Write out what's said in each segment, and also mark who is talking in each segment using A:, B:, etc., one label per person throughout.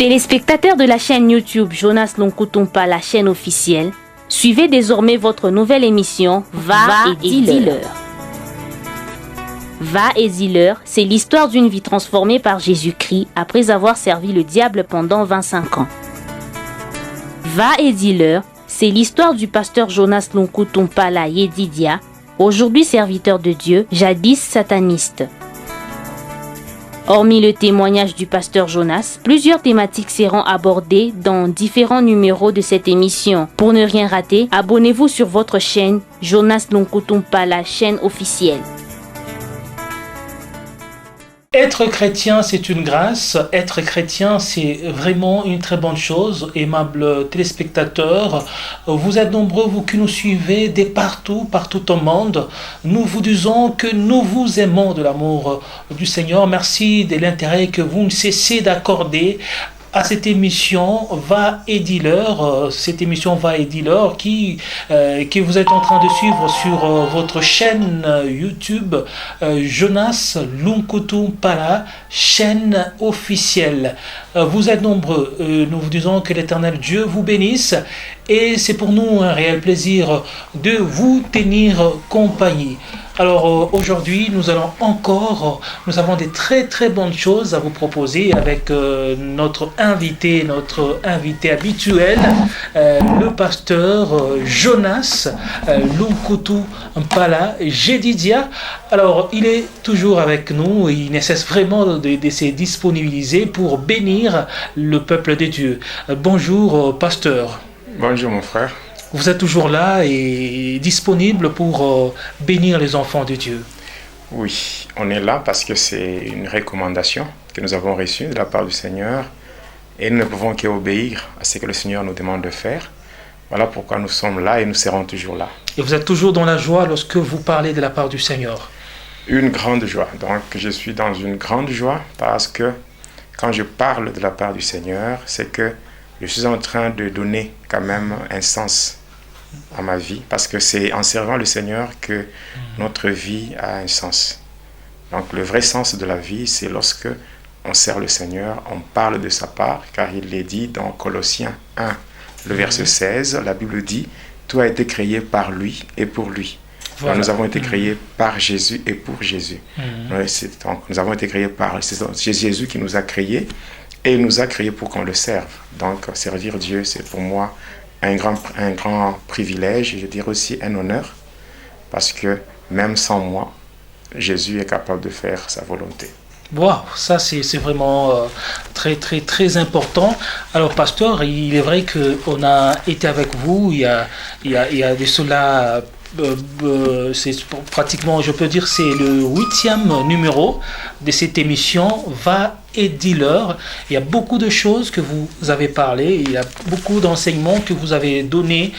A: Téléspectateurs de la chaîne YouTube Jonas Lonkutumpa, la chaîne officielle, suivez désormais votre nouvelle émission Va et dis-leur. Va et dis-leur, c'est l'histoire d'une vie transformée par Jésus-Christ après avoir servi le diable pendant 25 ans. Va et dis-leur, c'est l'histoire du pasteur Jonas Lonkutumpa la Yedidia, aujourd'hui serviteur de Dieu, jadis sataniste. Hormis le témoignage du pasteur Jonas, plusieurs thématiques seront abordées dans différents numéros de cette émission. Pour ne rien rater, abonnez-vous sur votre chaîne Jonas Lonkutumpa, la chaîne officielle.
B: Être chrétien, c'est une grâce. Être chrétien, c'est vraiment une très bonne chose. Aimables téléspectateurs, vous êtes nombreux, vous qui nous suivez de partout au monde. Nous vous disons que nous vous aimons de l'amour du Seigneur. Merci de l'intérêt que vous ne cessez d'accorder à cette émission Va et dis-leur, cette émission Va et dis-leur que vous êtes en train de suivre sur votre chaîne YouTube Jonas Lonkutumpa, chaîne officielle. Vous êtes nombreux, nous vous disons que l'Éternel Dieu vous bénisse et c'est pour nous un réel plaisir de vous tenir compagnie. Alors aujourd'hui, nous avons des très bonnes choses à vous proposer avec notre invité habituel, le pasteur Jonas Lonkutumpa la Yedidia. Alors il est toujours avec nous et il ne cesse vraiment de se disponibiliser pour bénir le peuple de Dieu. Bonjour pasteur.
C: Bonjour mon frère.
B: Vous êtes toujours là et disponible pour bénir les enfants de Dieu.
C: Oui, on est là parce que c'est une recommandation que nous avons reçue de la part du Seigneur et nous ne pouvons qu'obéir à ce que le Seigneur nous demande de faire. Voilà pourquoi nous sommes là et nous serons toujours là.
B: Et vous êtes toujours dans la joie lorsque vous parlez de la part du Seigneur.
C: Une grande joie. Donc je suis dans une grande joie parce que quand je parle de la part du Seigneur, c'est que je suis en train de donner quand même un sens à ma vie, parce que c'est en servant le Seigneur que notre vie a un sens. Donc le vrai sens de la vie, c'est lorsque on sert le Seigneur, on parle de sa part, car il l'est dit dans Colossiens 1, le verset 16, la Bible dit « Tout a été créé par lui et pour lui ». Voilà. Nous avons été créés par Jésus et pour Jésus. Donc, nous avons été créés c'est Jésus qui nous a créés et il nous a créés pour qu'on le serve. Donc servir Dieu, c'est pour moi un grand privilège et je dirais aussi un honneur, parce que même sans moi, Jésus est capable de faire sa volonté.
B: Wow, ça c'est vraiment très important. Alors pasteur, il est vrai qu'on a été avec vous il y a de cela, c'est pratiquement, je peux dire, c'est le 8e numéro de cette émission Va et dis-leur. Il y a beaucoup de choses que vous avez parlé, il y a beaucoup d'enseignements que vous avez donnés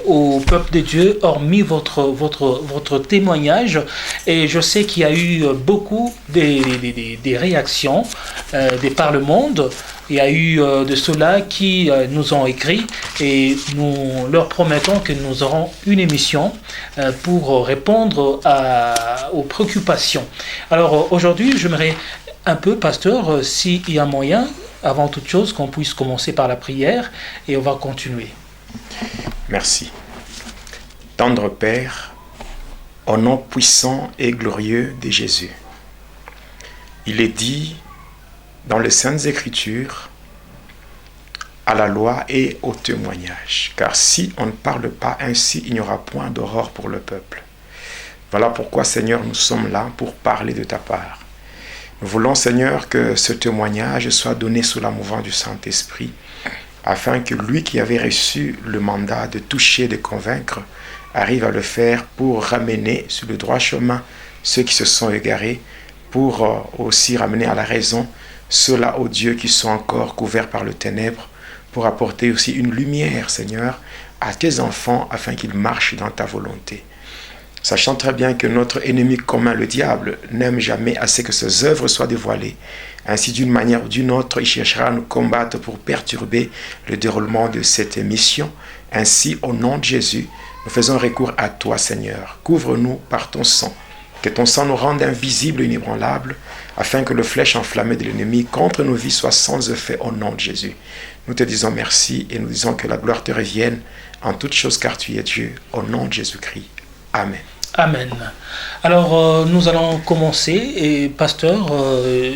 B: au peuple de Dieu, hormis votre témoignage. Et je sais qu'il y a eu beaucoup des réactions par le monde. Il y a eu de ceux-là qui nous ont écrit et nous leur promettons que nous aurons une émission pour répondre aux préoccupations. Alors aujourd'hui, j'aimerais un peu, pasteur, s'il y a moyen, avant toute chose, qu'on puisse commencer par la prière et on va continuer.
C: Merci. Tendre Père, au nom puissant et glorieux de Jésus, il est dit dans les Saintes Écritures, à la loi et au témoignage, car si on ne parle pas ainsi, il n'y aura point d'aurore pour le peuple. Voilà pourquoi, Seigneur, nous sommes là pour parler de ta part. Nous voulons, Seigneur, que ce témoignage soit donné sous la mouvance du Saint-Esprit, afin que lui qui avait reçu le mandat de toucher, de convaincre, arrive à le faire pour ramener sur le droit chemin ceux qui se sont égarés, pour aussi ramener à la raison ceux-là, ô Dieu, qui sont encore couverts par le ténèbre, pour apporter aussi une lumière, Seigneur, à tes enfants, afin qu'ils marchent dans ta volonté. Sachant très bien que notre ennemi commun, le diable, n'aime jamais assez que ses œuvres soient dévoilées. Ainsi, d'une manière ou d'une autre, il cherchera à nous combattre pour perturber le déroulement de cette émission. Ainsi, au nom de Jésus, nous faisons recours à toi, Seigneur. Couvre-nous par ton sang. Que ton sang nous rende invisibles et inébranlables, afin que le flèche enflammé de l'ennemi contre nos vies soit sans effet au nom de Jésus. Nous te disons merci et nous disons que la gloire te revienne en toutes choses car tu es Dieu, au nom de Jésus-Christ. Amen.
B: Amen. Alors, nous allons commencer. Et pasteur,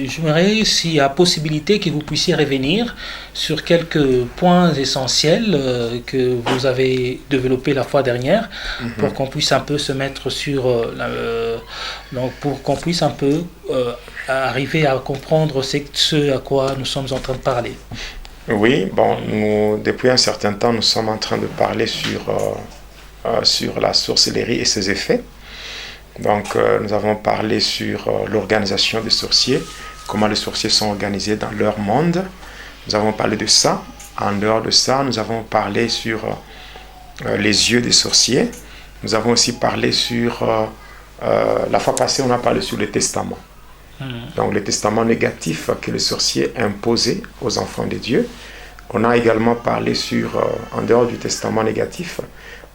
B: j'aimerais, s'il y a possibilité, que vous puissiez revenir sur quelques points essentiels que vous avez développés la fois dernière, pour qu'on puisse un peu se mettre sur... donc, pour qu'on puisse un peu arriver à comprendre ce à quoi nous sommes en train de parler.
C: Oui, bon, nous, depuis un certain temps, nous sommes en train de parler sur la sorcellerie et ses effets. Donc, nous avons parlé sur l'organisation des sorciers, comment les sorciers sont organisés dans leur monde. Nous avons parlé de ça. En dehors de ça, nous avons parlé sur les yeux des sorciers. Nous avons aussi parlé sur... la fois passée, on a parlé sur le testament. Donc, le testament négatif que les sorciers imposaient aux enfants de Dieu. On a également parlé sur, en dehors du testament négatif,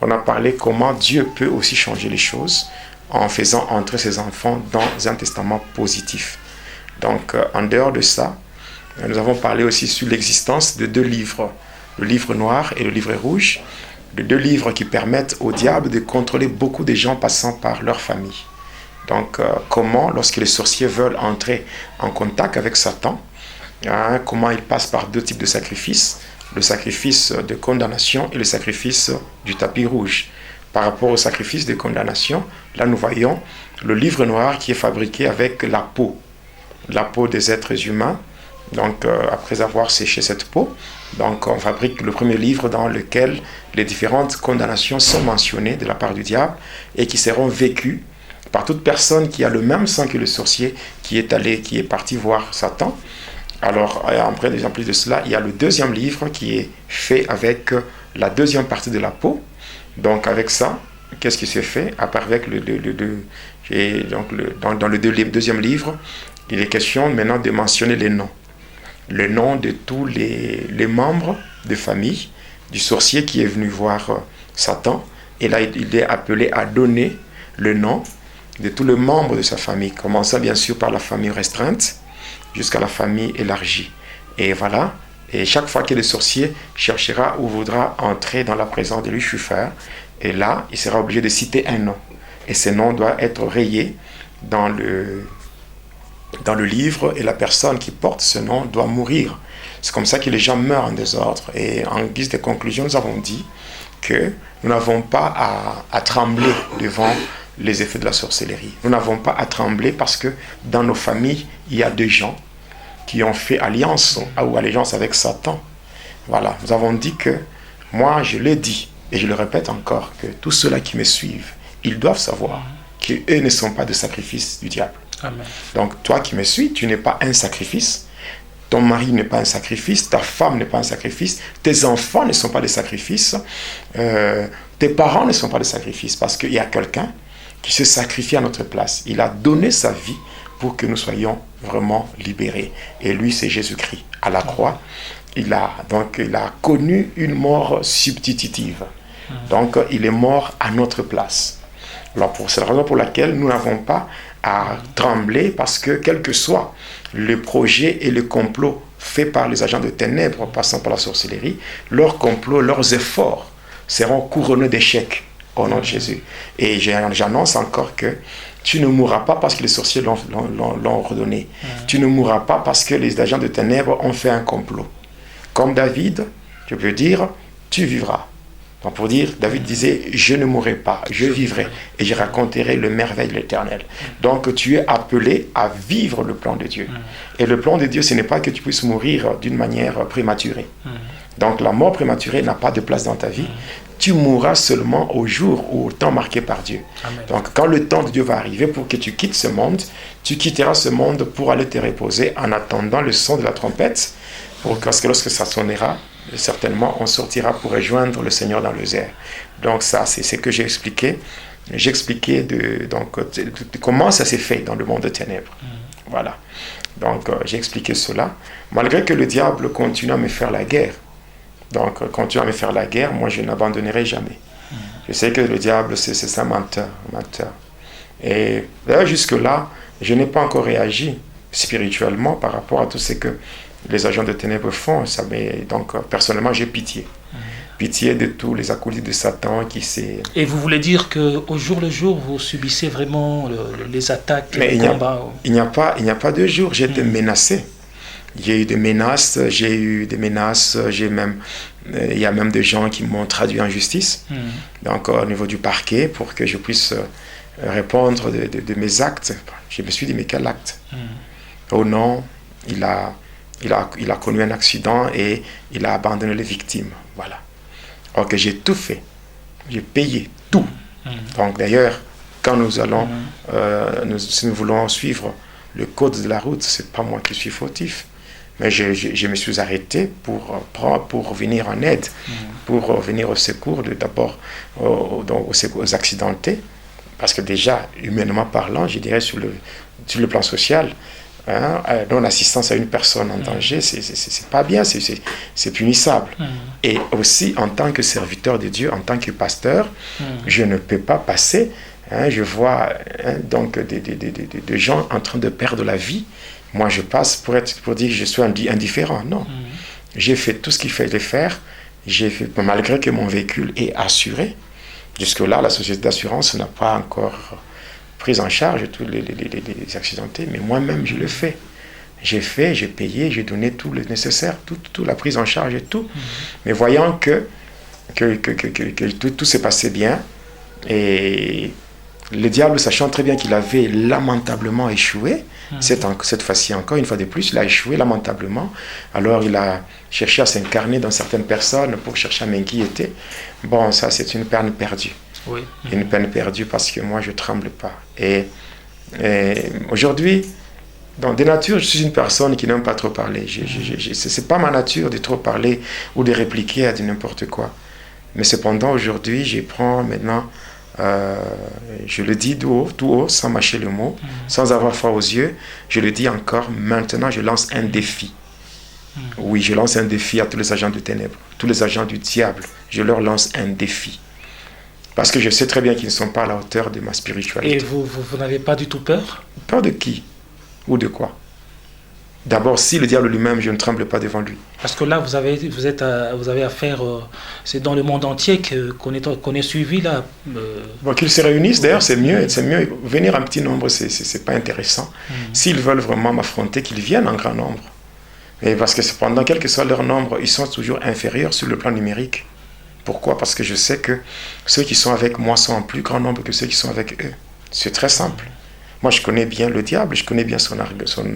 C: on a parlé comment Dieu peut aussi changer les choses en faisant entrer ses enfants dans un testament positif. Donc, en dehors de ça, nous avons parlé aussi sur l'existence de 2 livres, le livre noir et le livre rouge, de 2 livres qui permettent au diable de contrôler beaucoup de gens passant par leur famille. Donc, comment, lorsque les sorciers veulent entrer en contact avec Satan, comment ils passent par 2 types de sacrifices, le sacrifice de condamnation et le sacrifice du tapis rouge. Par rapport au sacrifice de condamnation, là nous voyons le livre noir qui est fabriqué avec la peau des êtres humains. Donc, après avoir séché cette peau, donc on fabrique le premier livre dans lequel les différentes condamnations sont mentionnées de la part du diable et qui seront vécues par toute personne qui a le même sang que le sorcier qui est parti voir Satan. Alors, après, en plus de cela, il y a le 2e livre qui est fait avec la 2e partie de la peau. Donc, avec ça, qu'est-ce qui se fait? Avec dans le 2e livre, il est question maintenant de mentionner les noms. Le nom de tous les membres de famille du sorcier qui est venu voir Satan. Et là, il est appelé à donner le nom de tous les membres de sa famille, commençant bien sûr par la famille restreinte jusqu'à la famille élargie. Et voilà, et chaque fois que le sorcier cherchera ou voudra entrer dans la présence de Lucifer, et là, il sera obligé de citer un nom. Et ce nom doit être rayé dans le livre, et la personne qui porte ce nom doit mourir. C'est comme ça que les gens meurent en désordre. Et en guise de conclusion, nous avons dit que nous n'avons pas à trembler devant les effets de la sorcellerie. Nous n'avons pas à trembler parce que dans nos familles, il y a des gens qui ont fait alliance ou allégeance avec Satan. Voilà, nous avons dit que, moi je l'ai dit, et je le répète encore, que tous ceux-là qui me suivent, ils doivent savoir qu'eux ne sont pas de sacrifice du diable.
B: Amen.
C: Donc toi qui me suis, tu n'es pas un sacrifice, ton mari n'est pas un sacrifice, ta femme n'est pas un sacrifice, tes enfants ne sont pas des sacrifices, tes parents ne sont pas des sacrifices, parce qu'il y a quelqu'un qui se sacrifie à notre place. Il a donné sa vie pour que nous soyons vraiment libérés. Et lui, c'est Jésus-Christ. À la croix, il a connu une mort substitutive. Donc, il est mort à notre place. Alors, c'est la raison pour laquelle nous n'avons pas à trembler, parce que quel que soit le projet et le complot fait par les agents de ténèbres passant par la sorcellerie, leurs complots, leurs efforts seront couronnés d'échecs au nom de Jésus. Et j'annonce encore que tu ne mourras pas parce que les sorciers l'ont ordonné. Tu ne mourras pas parce que les agents de ténèbres ont fait un complot. Comme David, je peux dire, tu vivras. Donc pour dire, David disait, je ne mourrai pas, je vivrai et je raconterai le merveille de l'Éternel. Donc tu es appelé à vivre le plan de Dieu. Et le plan de Dieu, ce n'est pas que tu puisses mourir d'une manière prématurée. Donc la mort prématurée n'a pas de place dans ta vie. Tu mourras seulement au jour ou au temps marqué par Dieu. Amen. Donc quand le temps de Dieu va arriver pour que tu quittes ce monde, tu quitteras ce monde pour aller te reposer en attendant le son de la trompette, parce que lorsque ça sonnera, certainement on sortira pour rejoindre le Seigneur dans les airs. Donc ça, c'est ce que j'ai expliqué. J'ai expliqué de comment ça s'est fait dans le monde des ténèbres. Voilà. Donc j'ai expliqué cela. Malgré que le diable continue à me faire la guerre, donc, continue à me faire la guerre, moi je n'abandonnerai jamais. Je sais que le diable, c'est un menteur. Et d'ailleurs, jusque-là, je n'ai pas encore réagi spirituellement par rapport à tout ce que les agents de ténèbres font. Donc, personnellement, j'ai pitié. Pitié de tous les acolytes de Satan qui s'est...
B: Et vous voulez dire qu'au jour le jour, vous subissez vraiment les attaques,
C: mais
B: les combats?
C: Il n'y a pas de jour, j'ai été menacé. J'ai eu des menaces, il y a même des gens qui m'ont traduit en justice, donc au niveau du parquet, pour que je puisse répondre de mes actes. Je me suis dit, mais quel acte? Oh non, il a connu un accident et il a abandonné les victimes. Voilà. Ok, j'ai tout fait. J'ai payé tout. Donc d'ailleurs, quand nous allons, si nous voulons suivre le code de la route, c'est pas moi qui suis fautif. Mais je me suis arrêté pour venir en aide, pour venir au secours, d'abord aux accidentés. Parce que déjà, humainement parlant, je dirais sur le plan social, non-assistance à une personne en danger, c'est pas bien, c'est punissable. Et aussi, en tant que serviteur de Dieu, en tant que pasteur, je ne peux pas passer. Je vois donc des gens en train de perdre la vie. Moi, je passe pour dire que je suis indifférent. Non. J'ai fait tout ce qu'il fallait faire. Malgré que mon véhicule est assuré. Jusque-là, la société d'assurance n'a pas encore pris en charge tous les accidentés, mais moi-même, je le fais. J'ai payé, j'ai donné tout le nécessaire, toute la prise en charge et tout. Mais voyant que tout s'est passé bien, et le diable, sachant très bien qu'il avait lamentablement échoué, cette fois-ci encore, une fois de plus, il a échoué lamentablement. Alors il a cherché à s'incarner dans certaines personnes pour chercher à m'inquiéter. Bon, ça c'est une peine perdue. Oui. Une peine perdue parce que moi je ne tremble pas. Et aujourd'hui, dans des natures, je suis une personne qui n'aime pas trop parler. Ce n'est pas ma nature de trop parler ou de répliquer à n'importe quoi. Mais cependant, aujourd'hui, je prends maintenant... je le dis tout haut, sans mâcher le mot, sans avoir froid aux yeux. Je le dis encore, maintenant je lance un défi. Oui, je lance un défi à tous les agents de ténèbres, tous les agents du diable. Je leur lance un défi. Parce que je sais très bien qu'ils ne sont pas à la hauteur de ma spiritualité.
B: Et vous n'avez pas du tout peur?
C: Peur de qui? Ou de quoi? D'abord, si le diable lui-même, je ne tremble pas devant lui.
B: Parce que là, vous avez affaire, c'est dans le monde entier qu'on est suivi là.
C: Bon, qu'ils se réunissent, d'ailleurs, c'est mieux. Venir en petit nombre, c'est pas intéressant. S'ils veulent vraiment m'affronter, qu'ils viennent en grand nombre. Mais parce que cependant, quel que soit leur nombre, ils sont toujours inférieurs sur le plan numérique. Pourquoi? Parce que je sais que ceux qui sont avec moi sont en plus grand nombre que ceux qui sont avec eux. C'est très simple. Moi, je connais bien le diable, je connais bien son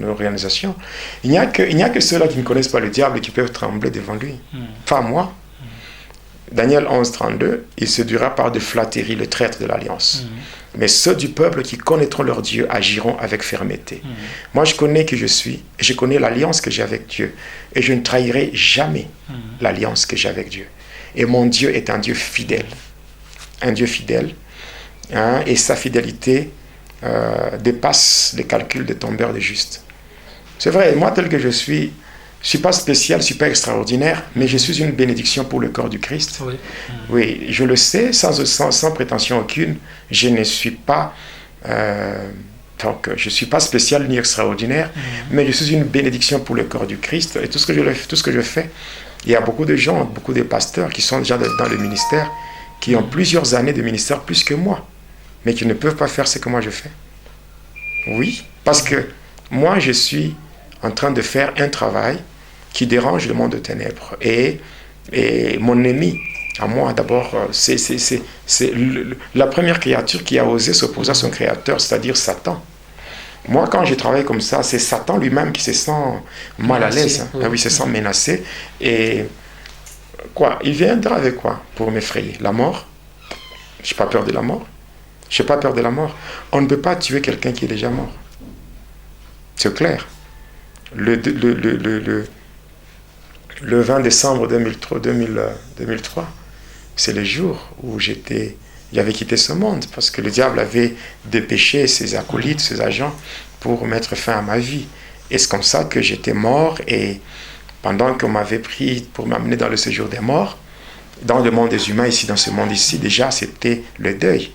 C: organisation. Il n'y a que ceux-là qui ne connaissent pas le diable qui peuvent trembler devant lui. Pas moi. Daniel 11, 32, il séduira par de flatteries le traître de l'alliance. Mais ceux du peuple qui connaîtront leur Dieu agiront avec fermeté. Moi, je connais qui je suis, et je connais l'alliance que j'ai avec Dieu. Et je ne trahirai jamais l'alliance que j'ai avec Dieu. Et mon Dieu est un Dieu fidèle. Un Dieu fidèle. Et sa fidélité dépasse les calculs des tombeurs de justes. C'est vrai, moi tel que je suis pas spécial, je ne suis pas extraordinaire, mais je suis une bénédiction pour le corps du Christ. Oui, oui, je le sais, sans prétention aucune, je ne suis pas donc je suis pas spécial ni extraordinaire, mais je suis une bénédiction pour le corps du Christ. Et tout ce que je fais, il y a beaucoup de gens, beaucoup de pasteurs qui sont déjà dans le ministère, qui ont plusieurs années de ministère plus que moi, mais qui ne peuvent pas faire ce que moi je fais. Oui, parce que moi je suis en train de faire un travail qui dérange le monde de ténèbres. Et mon ennemi, à moi d'abord, c'est la première créature qui a osé s'opposer à son créateur, c'est-à-dire Satan. Moi, quand je travaille comme ça, c'est Satan lui-même qui se sent mal à l'aise. Oui. Il se sent menacé. Et quoi? Il viendra avec quoi pour m'effrayer? La mort? Je n'ai pas peur de la mort. Je n'ai pas peur de la mort. On ne peut pas tuer quelqu'un qui est déjà mort. C'est clair. Le 20 décembre 2003, c'est le jour où j'avais quitté ce monde, parce que le diable avait dépêché ses acolytes, ses agents, pour mettre fin à ma vie. Et c'est comme ça que j'étais mort, et pendant qu'on m'avait pris pour m'amener dans le séjour des morts, dans le monde des humains, ici, dans ce monde ici, déjà, c'était le deuil.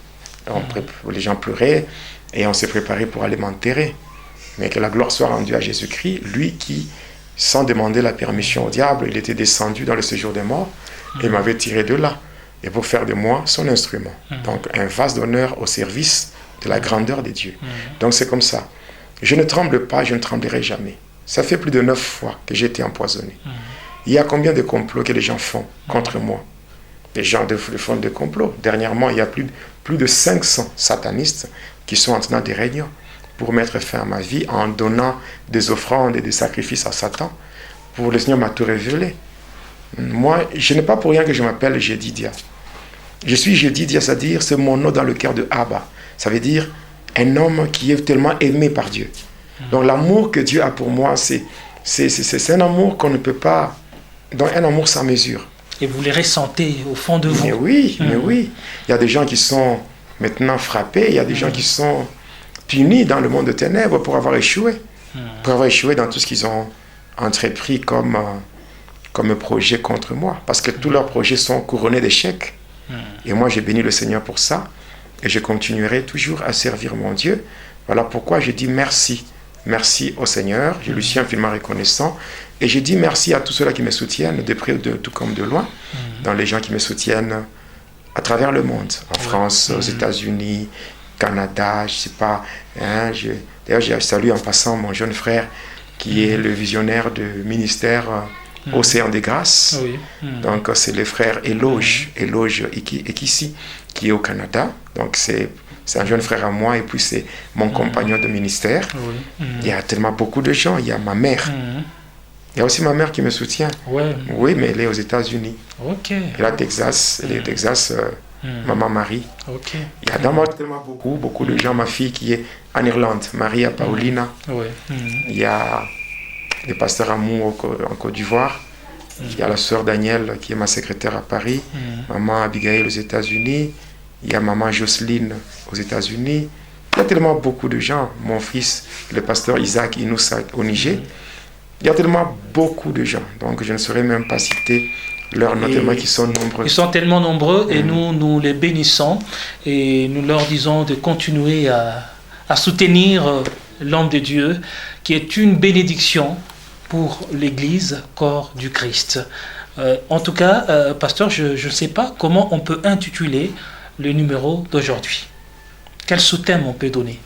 C: Les gens pleuraient, et on s'est préparé pour aller m'enterrer. Mais que la gloire soit rendue à Jésus-Christ, lui qui, sans demander la permission au diable, il était descendu dans le séjour des morts et m'avait tiré de là. Et pour faire de moi son instrument. Donc un vase d'honneur au service de la grandeur de Dieu. Donc c'est comme ça. Je ne tremble pas, je ne tremblerai jamais. Ça fait plus de 9 fois que j'ai été empoisonné. Il y a combien de complots que les gens font contre moi? Les gens font des complots. Dernièrement, il y a plus de 500 satanistes qui sont en train de réunions pour mettre fin à ma vie en donnant des offrandes et des sacrifices à Satan. Le Seigneur m'a tout révélé. Moi, je n'ai pas pour rien que je m'appelle Jédidia. Je suis Jédidia, c'est-à-dire c'est mon nom dans le cœur de Abba. Ça veut dire un homme qui est tellement aimé par Dieu. Donc l'amour que Dieu a pour moi, c'est un amour qu'on ne peut pas... Donc un amour sans mesure.
B: Et vous les ressentez au fond de vous.
C: Mais oui. Il y a des gens qui sont maintenant frappés, il y a des gens qui sont punis dans le monde de ténèbres pour avoir échoué. Pour avoir échoué dans tout ce qu'ils ont entrepris comme projet contre moi. Parce que tous leurs projets sont couronnés d'échecs. Et moi, j'ai béni le Seigneur pour ça. Et je continuerai toujours à servir mon Dieu. Voilà pourquoi je dis merci. Merci au Seigneur. Je lui suis infiniment reconnaissant. Et je dis merci à tous ceux-là qui me soutiennent, de près tout comme de loin. Dans les gens qui me soutiennent à travers le monde. En France, aux États-Unis, Canada, je ne sais pas. D'ailleurs, je salue en passant mon jeune frère qui est le visionnaire du ministère Océan des Grâces. Donc, c'est le frère Éloge Ekissi, qui est au Canada. Donc, c'est un jeune frère à moi et puis c'est mon compagnon de ministère. Il y a tellement beaucoup de gens. Il y a ma mère. Il y a aussi ma mère qui me soutient. Oui, mais elle est aux États-Unis. Elle est à Texas. Elle est au Texas, maman Marie. Il y a dans moi tellement beaucoup de gens. Ma fille qui est en Irlande, Maria Paulina. Il y a le pasteur Amour en Côte d'Ivoire. Il y a la sœur Danielle qui est ma secrétaire à Paris. Maman Abigail aux États-Unis. Il y a maman Jocelyne aux États-Unis. Il y a tellement beaucoup de gens. Mon fils, le pasteur Isaac Inoussa au Niger. Il y a tellement beaucoup de gens. Donc je ne saurais même pas citer leurs noms tellement qu'ils sont nombreux.
B: Ils sont tellement nombreux et nous les bénissons et nous leur disons de continuer à soutenir l'homme de Dieu qui est une bénédiction pour l'Église, corps du Christ. En tout cas, pasteur, je ne sais pas comment on peut intituler le numéro d'aujourd'hui. Quel sous-thème on peut donner?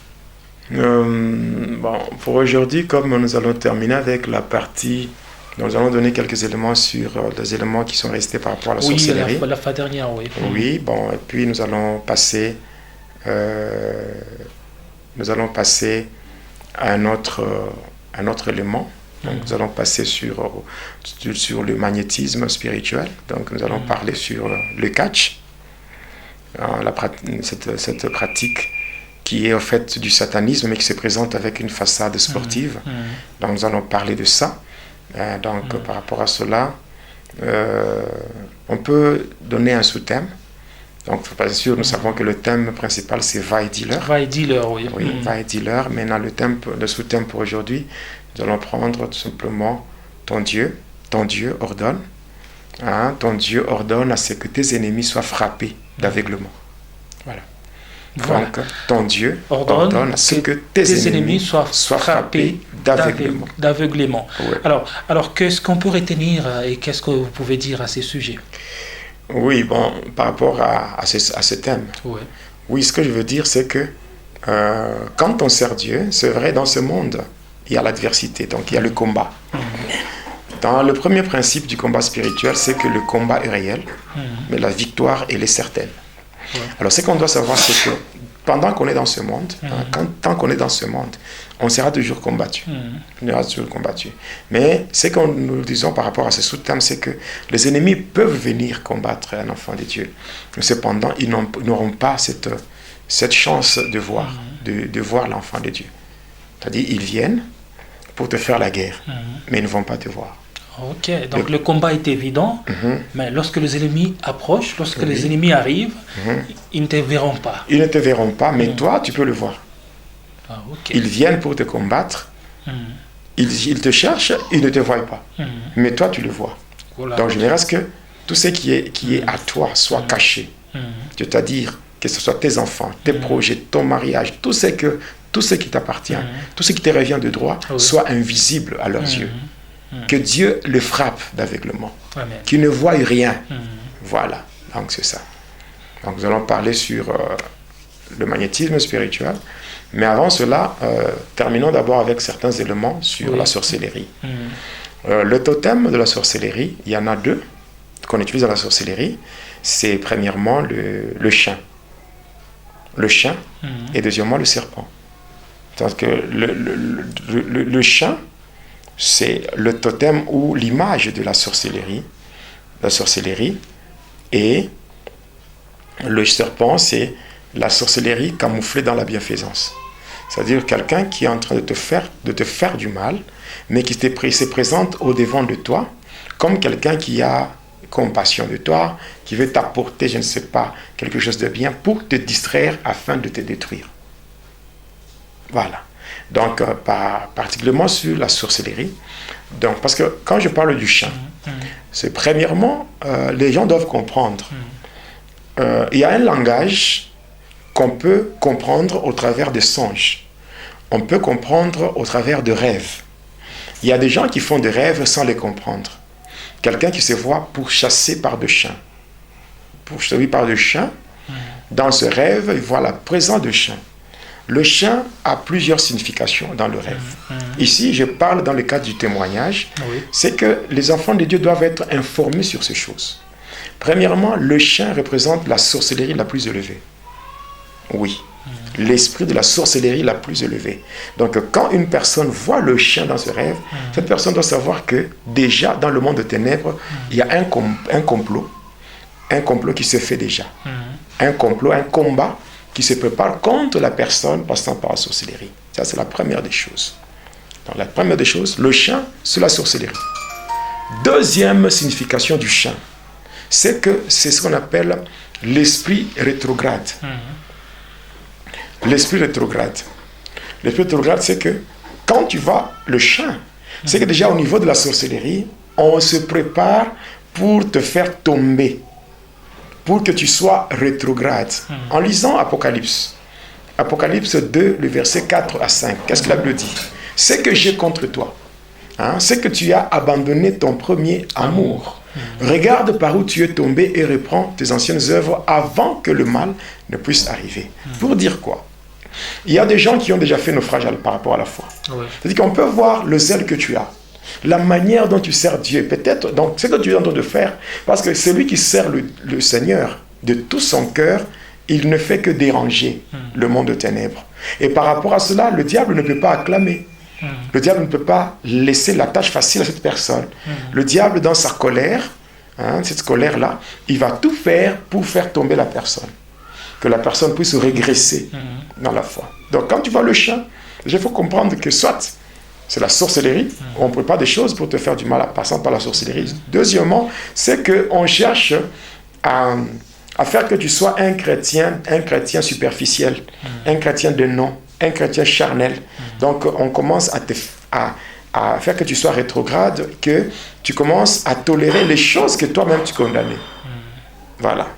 C: Pour aujourd'hui, comme nous allons terminer avec la partie, nous allons donner quelques éléments sur les éléments qui sont restés par rapport à la sorcellerie.
B: La fois dernière, oui.
C: Oui, et puis nous allons passer à un autre élément. Donc, nous allons passer sur le magnétisme spirituel. Donc, nous allons parler sur le catch, cette pratique qui est au fait du satanisme, mais qui se présente avec une façade sportive. Donc, nous allons parler de ça. Par rapport à cela, on peut donner un sous-thème. Donc, bien sûr, nous savons que le thème principal, c'est va et dealer.
B: Va et dealer, oui.
C: Oui, va et dealer. Maintenant, le sous-thème pour aujourd'hui, nous allons prendre tout simplement ton Dieu ordonne. Ton Dieu ordonne à ce que tes ennemis soient frappés d'aveuglement. Voilà. Donc, ton Dieu ordonne à ce que tes ennemis soient frappés
B: d'aveuglement.
C: Oui.
B: Alors, qu'est-ce qu'on peut retenir et qu'est-ce que vous pouvez dire à ces sujets?
C: Oui, par rapport à ce thème. Oui, ce que je veux dire, c'est que quand on sert Dieu, c'est vrai, dans ce monde, il y a l'adversité, donc il y a le combat. Dans le premier principe du combat spirituel, c'est que le combat est réel, mais la victoire, elle est certaine. Alors, ce qu'on doit savoir, c'est que pendant qu'on est dans ce monde, tant qu'on est dans ce monde, on sera toujours combattu. On sera toujours combattu. Mais ce que nous disons par rapport à ce sous-thème, c'est que les ennemis peuvent venir combattre un enfant de Dieu. Mais cependant, ils n'auront pas cette chance de voir l'enfant de Dieu. C'est-à-dire, ils viennent pour te faire la guerre, mais ils ne vont pas te voir.
B: Ok, donc le combat est évident, mais lorsque les ennemis approchent, lorsque les ennemis arrivent, ils ne te verront pas.
C: Ils ne te verront pas, mais toi, tu peux le voir. Ils viennent pour te combattre, ils te cherchent, ils ne te voient pas. Mais toi, tu le vois. Voilà. Donc, je dirais que tout ce qui est à toi soit caché. C'est-à-dire que ce soit tes enfants, tes projets, ton mariage, tout tout ce qui t'appartient, tout ce qui te revient de droit, soit invisible à leurs yeux. Que Dieu le frappe d'aveuglement, qu'ils ne voient rien. Voilà, donc c'est ça. Donc nous allons parler sur le magnétisme spirituel, mais avant cela, terminons d'abord avec certains éléments sur la sorcellerie. Le totem de la sorcellerie, il y en a deux qu'on utilise dans la sorcellerie. C'est premièrement le chien. Le chien et deuxièmement le serpent. Donc le chien, c'est le totem ou l'image de la sorcellerie. La sorcellerie. Et le serpent, c'est la sorcellerie camouflée dans la bienfaisance. C'est-à-dire quelqu'un qui est en train de te faire du mal, mais qui se présente au-devant de toi, comme quelqu'un qui a compassion de toi, qui veut t'apporter, je ne sais pas, quelque chose de bien pour te distraire afin de te détruire. Voilà. Donc, particulièrement sur la sorcellerie. Donc, parce que quand je parle du chien, c'est premièrement, les gens doivent comprendre. Il y a un langage qu'on peut comprendre au travers des songes. On peut comprendre au travers de rêves. Il y a des gens qui font des rêves sans les comprendre. Quelqu'un qui se voit pourchassé par des chiens. Pourchassé par des chiens, dans ce rêve, il voit la présence de chiens. Le chien a plusieurs significations dans le rêve. Ici, je parle dans le cadre du témoignage. C'est que les enfants de Dieu doivent être informés sur ces choses. Premièrement, le chien représente la sorcellerie la plus élevée. Oui, l'esprit de la sorcellerie la plus élevée. Donc, quand une personne voit le chien dans ce rêve, cette personne doit savoir que déjà, dans le monde de ténèbres, il y a un complot qui se fait déjà. Un complot, un combat qui se prépare contre la personne passant par la sorcellerie. Ça, c'est la première des choses. Donc, la première des choses, le chien, c'est la sorcellerie. Deuxième signification du chien, c'est que c'est ce qu'on appelle l'esprit rétrograde. L'esprit rétrograde. L'esprit rétrograde, c'est que quand tu vois le chien, c'est que déjà au niveau de la sorcellerie, on se prépare pour te faire tomber, pour que tu sois rétrograde. En lisant Apocalypse 2, le verset 4 à 5, qu'est-ce que la Bible dit? C'est que j'ai contre toi, c'est que tu as abandonné ton premier amour. Regarde par où tu es tombé et reprends tes anciennes œuvres avant que le mal ne puisse arriver. Pour dire quoi? Il y a des gens qui ont déjà fait naufrage par rapport à la foi. C'est-à-dire qu'on peut voir le zèle que tu as, la manière dont tu sers Dieu, peut-être, donc ce que tu es en train de faire, parce que celui qui sert le Seigneur de tout son cœur, il ne fait que déranger le monde de ténèbres. Et par rapport à cela, le diable ne peut pas acclamer. Le diable ne peut pas laisser la tâche facile à cette personne. Le diable, dans sa colère, cette colère-là, il va tout faire pour faire tomber la personne. Que la personne puisse régresser dans la foi. Donc quand tu vois le chien, il faut comprendre que soit c'est la sorcellerie, on prépare des choses pour te faire du mal en passant par la sorcellerie. Deuxièmement, c'est qu'on cherche à faire que tu sois un chrétien superficiel, un chrétien de nom, un chrétien charnel. Donc on commence à faire que tu sois rétrograde, que tu commences à tolérer les choses que toi-même tu condamnais. Voilà.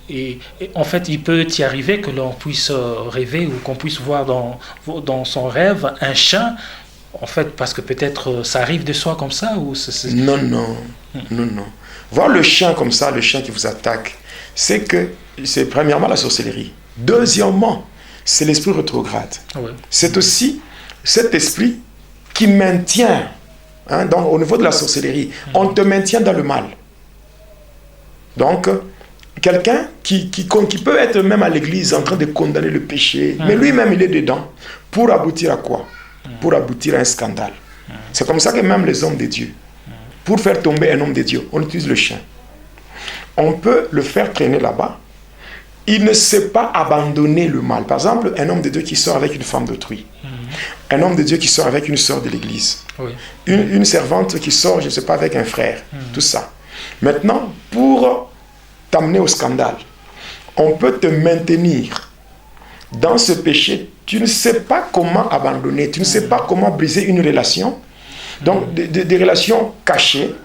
B: Et en fait, il peut y arriver que l'on puisse rêver ou qu'on puisse voir dans son rêve un chien, en fait, parce que peut-être ça arrive de soi comme ça ou
C: Non. Voir le chien comme ça, le chien qui vous attaque, c'est premièrement la sorcellerie. Deuxièmement, c'est l'esprit rétrograde. C'est aussi cet esprit qui maintient, au niveau de la sorcellerie, on te maintient dans le mal. Donc, quelqu'un qui peut être même à l'église en train de condamner le péché, mais lui-même il est dedans, pour aboutir à quoi? Pour aboutir à un scandale. C'est comme ça que même les hommes de Dieu, pour faire tomber un homme de Dieu, on utilise le chien. On peut le faire traîner là-bas. Il ne sait pas abandonner le mal. Par exemple, un homme de Dieu qui sort avec une femme d'autrui. Un homme de Dieu qui sort avec une sœur de l'église. Une servante qui sort, je ne sais pas, avec un frère. Tout ça. Maintenant, pour t'amener au scandale, on peut te maintenir dans ce péché. Tu ne sais pas comment abandonner, tu ne sais pas comment briser une relation. Donc, des relations cachées,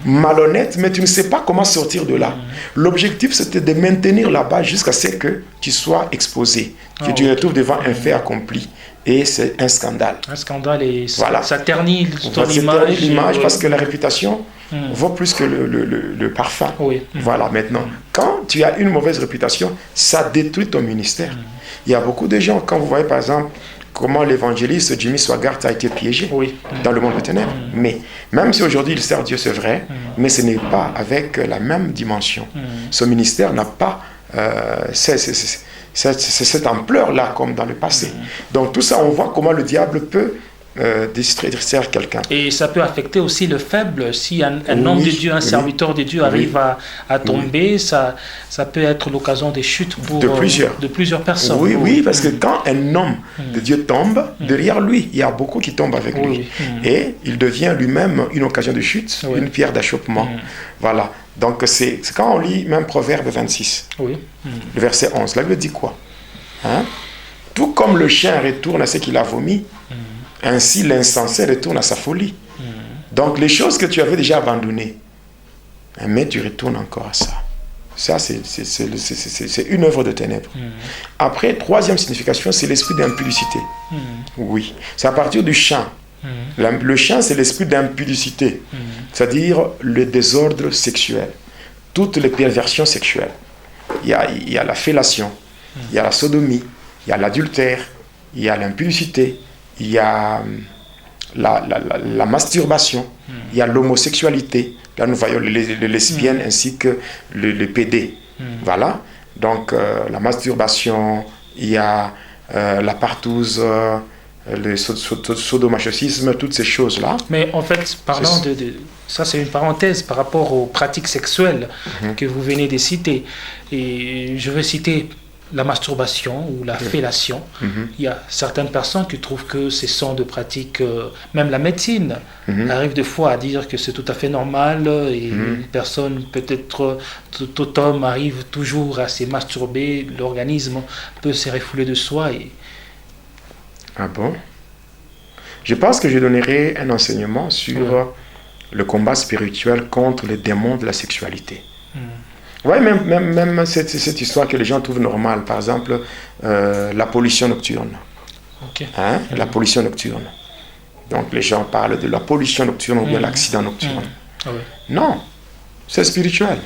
C: malhonnêtes, mais tu ne sais pas comment sortir de là. L'objectif, c'était de maintenir là-bas jusqu'à ce que tu sois exposé, que tu te retrouves devant un fait accompli et c'est un scandale.
B: Un scandale et
C: Voilà.
B: ça ternit ton
C: Ça
B: image.
C: ternit l'image parce que la réputation vaut plus que le parfum.
B: Oui.
C: Voilà, maintenant, quand tu as une mauvaise réputation, ça détruit ton ministère. Il y a beaucoup de gens, quand vous voyez par exemple comment l'évangéliste Jimmy Swaggart a été piégé dans le monde des ténèbres. Mais même si aujourd'hui il sert Dieu, c'est vrai, mais ce n'est pas avec la même dimension. Son ministère n'a pas cette ampleur-là comme dans le passé. Donc tout ça, on voit comment le diable peut distraire quelqu'un.
B: Et ça peut affecter aussi le faible. Si un homme de Dieu, un serviteur de Dieu arrive à tomber, ça peut être l'occasion des chutes pour, de plusieurs personnes.
C: Oui, parce que quand un homme de Dieu tombe, derrière lui, il y a beaucoup qui tombent avec lui. Et il devient lui-même une occasion de chute, une pierre d'achoppement. Voilà. Donc c'est quand on lit même Proverbe 26, le verset 11, la Bible dit quoi? Tout comme le chien retourne à ce qu'il a vomi, ainsi l'insensé retourne à sa folie. Donc les choses que tu avais déjà abandonnées, mais tu retournes encore à ça. Ça, c'est une œuvre de ténèbres. Après, troisième signification, c'est l'esprit d'impudicité. Oui, c'est à partir du chant. Le chant, c'est l'esprit d'impudicité, c'est-à-dire le désordre sexuel, toutes les perversions sexuelles. Il y a la fellation, il y a la sodomie, il y a l'adultère, il y a l'impudicité, il y a la masturbation, il y a l'homosexualité. Là, nous voyons les lesbiennes ainsi que le PD. Voilà. Donc, la masturbation, il y a la partouze, le sadomasochisme, toutes ces choses-là.
B: Mais en fait, parlant ça, c'est une parenthèse par rapport aux pratiques sexuelles que vous venez de citer. Et je veux citer la masturbation ou la fellation. Il y a certaines personnes qui trouvent que ce sont de pratiques, même la médecine arrive des fois à dire que c'est tout à fait normal et une personne, peut-être tout homme arrive toujours à se masturber, l'organisme peut se refouler de soi.
C: Ah bon? Je pense que je donnerai un enseignement sur le combat spirituel contre les démons de la sexualité. Oui, même cette histoire que les gens trouvent normale, par exemple, la pollution nocturne. La pollution nocturne. Donc les gens parlent de la pollution nocturne ou bien l'accident nocturne. Non, c'est spirituel.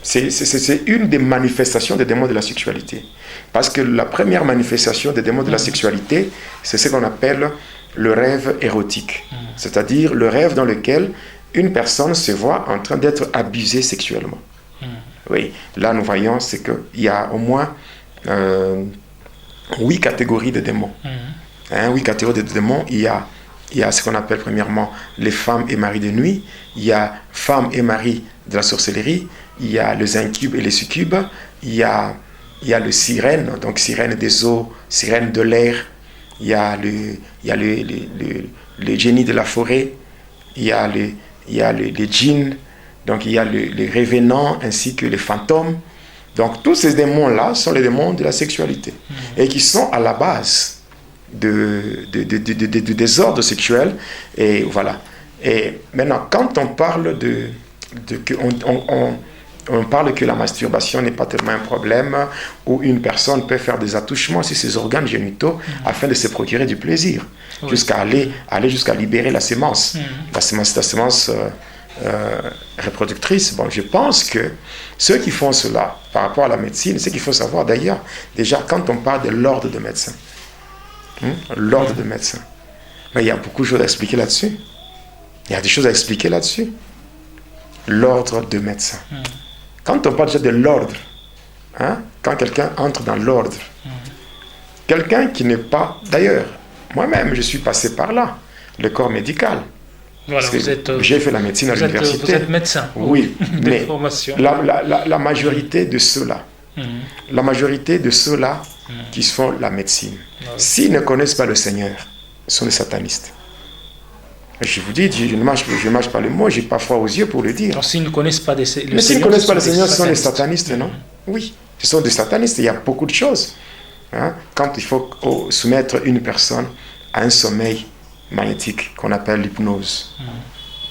C: C'est une des manifestations des démons de la sexualité. Parce que la première manifestation des démons de la sexualité, c'est ce qu'on appelle le rêve érotique. C'est-à-dire le rêve dans lequel une personne se voit en train d'être abusée sexuellement. Oui, là nous voyons c'est qu'il y a au moins 8 catégories de démons. 8 catégories de démons. Il y a ce qu'on appelle premièrement les femmes et maris de nuit. Il y a femmes et maris de la sorcellerie. Il y a les incubes et les succubes. Il y a le sirène, donc sirène des eaux, sirène de l'air. Il y a le génie de la forêt. Il y a les djinns. Donc il y a les revenants ainsi que les fantômes. Donc tous ces démons-là sont les démons de la sexualité et qui sont à la base du désordre sexuel. Et voilà. Et maintenant, quand on parle on parle que la masturbation n'est pas tellement un problème, où une personne peut faire des attouchements sur ses organes génitaux afin de se procurer du plaisir, jusqu'à aller jusqu'à libérer la sémence, la sémence reproductrice. Bon, je pense que ceux qui font cela par rapport à la médecine, ce qu'il faut savoir d'ailleurs, déjà quand on parle de l'ordre de médecins, l'ordre de médecins, mais il y a beaucoup de choses à expliquer là-dessus. Il y a des choses à expliquer là-dessus. L'ordre de médecins. Quand on parle déjà de l'ordre, quand quelqu'un entre dans l'ordre, quelqu'un qui n'est pas... D'ailleurs, moi-même, je suis passé par là, le corps médical.
B: Voilà,
C: j'ai fait la médecine à l'université.
B: Vous êtes médecin.
C: Oui, mais la majorité de ceux-là, qui font la médecine, s'ils ne connaissent pas le Seigneur, sont des satanistes. Je vous dis, je ne mâche pas les mots, je n'ai pas froid aux yeux pour le dire.
B: Alors, s'ils ne connaissent pas le Seigneur,
C: mais s'ils ne connaissent pas le Seigneur, ce sont des satanistes, non? Oui, ce sont des satanistes. Il y a beaucoup de choses. Quand il faut soumettre une personne à un sommeil magnétique qu'on appelle l'hypnose,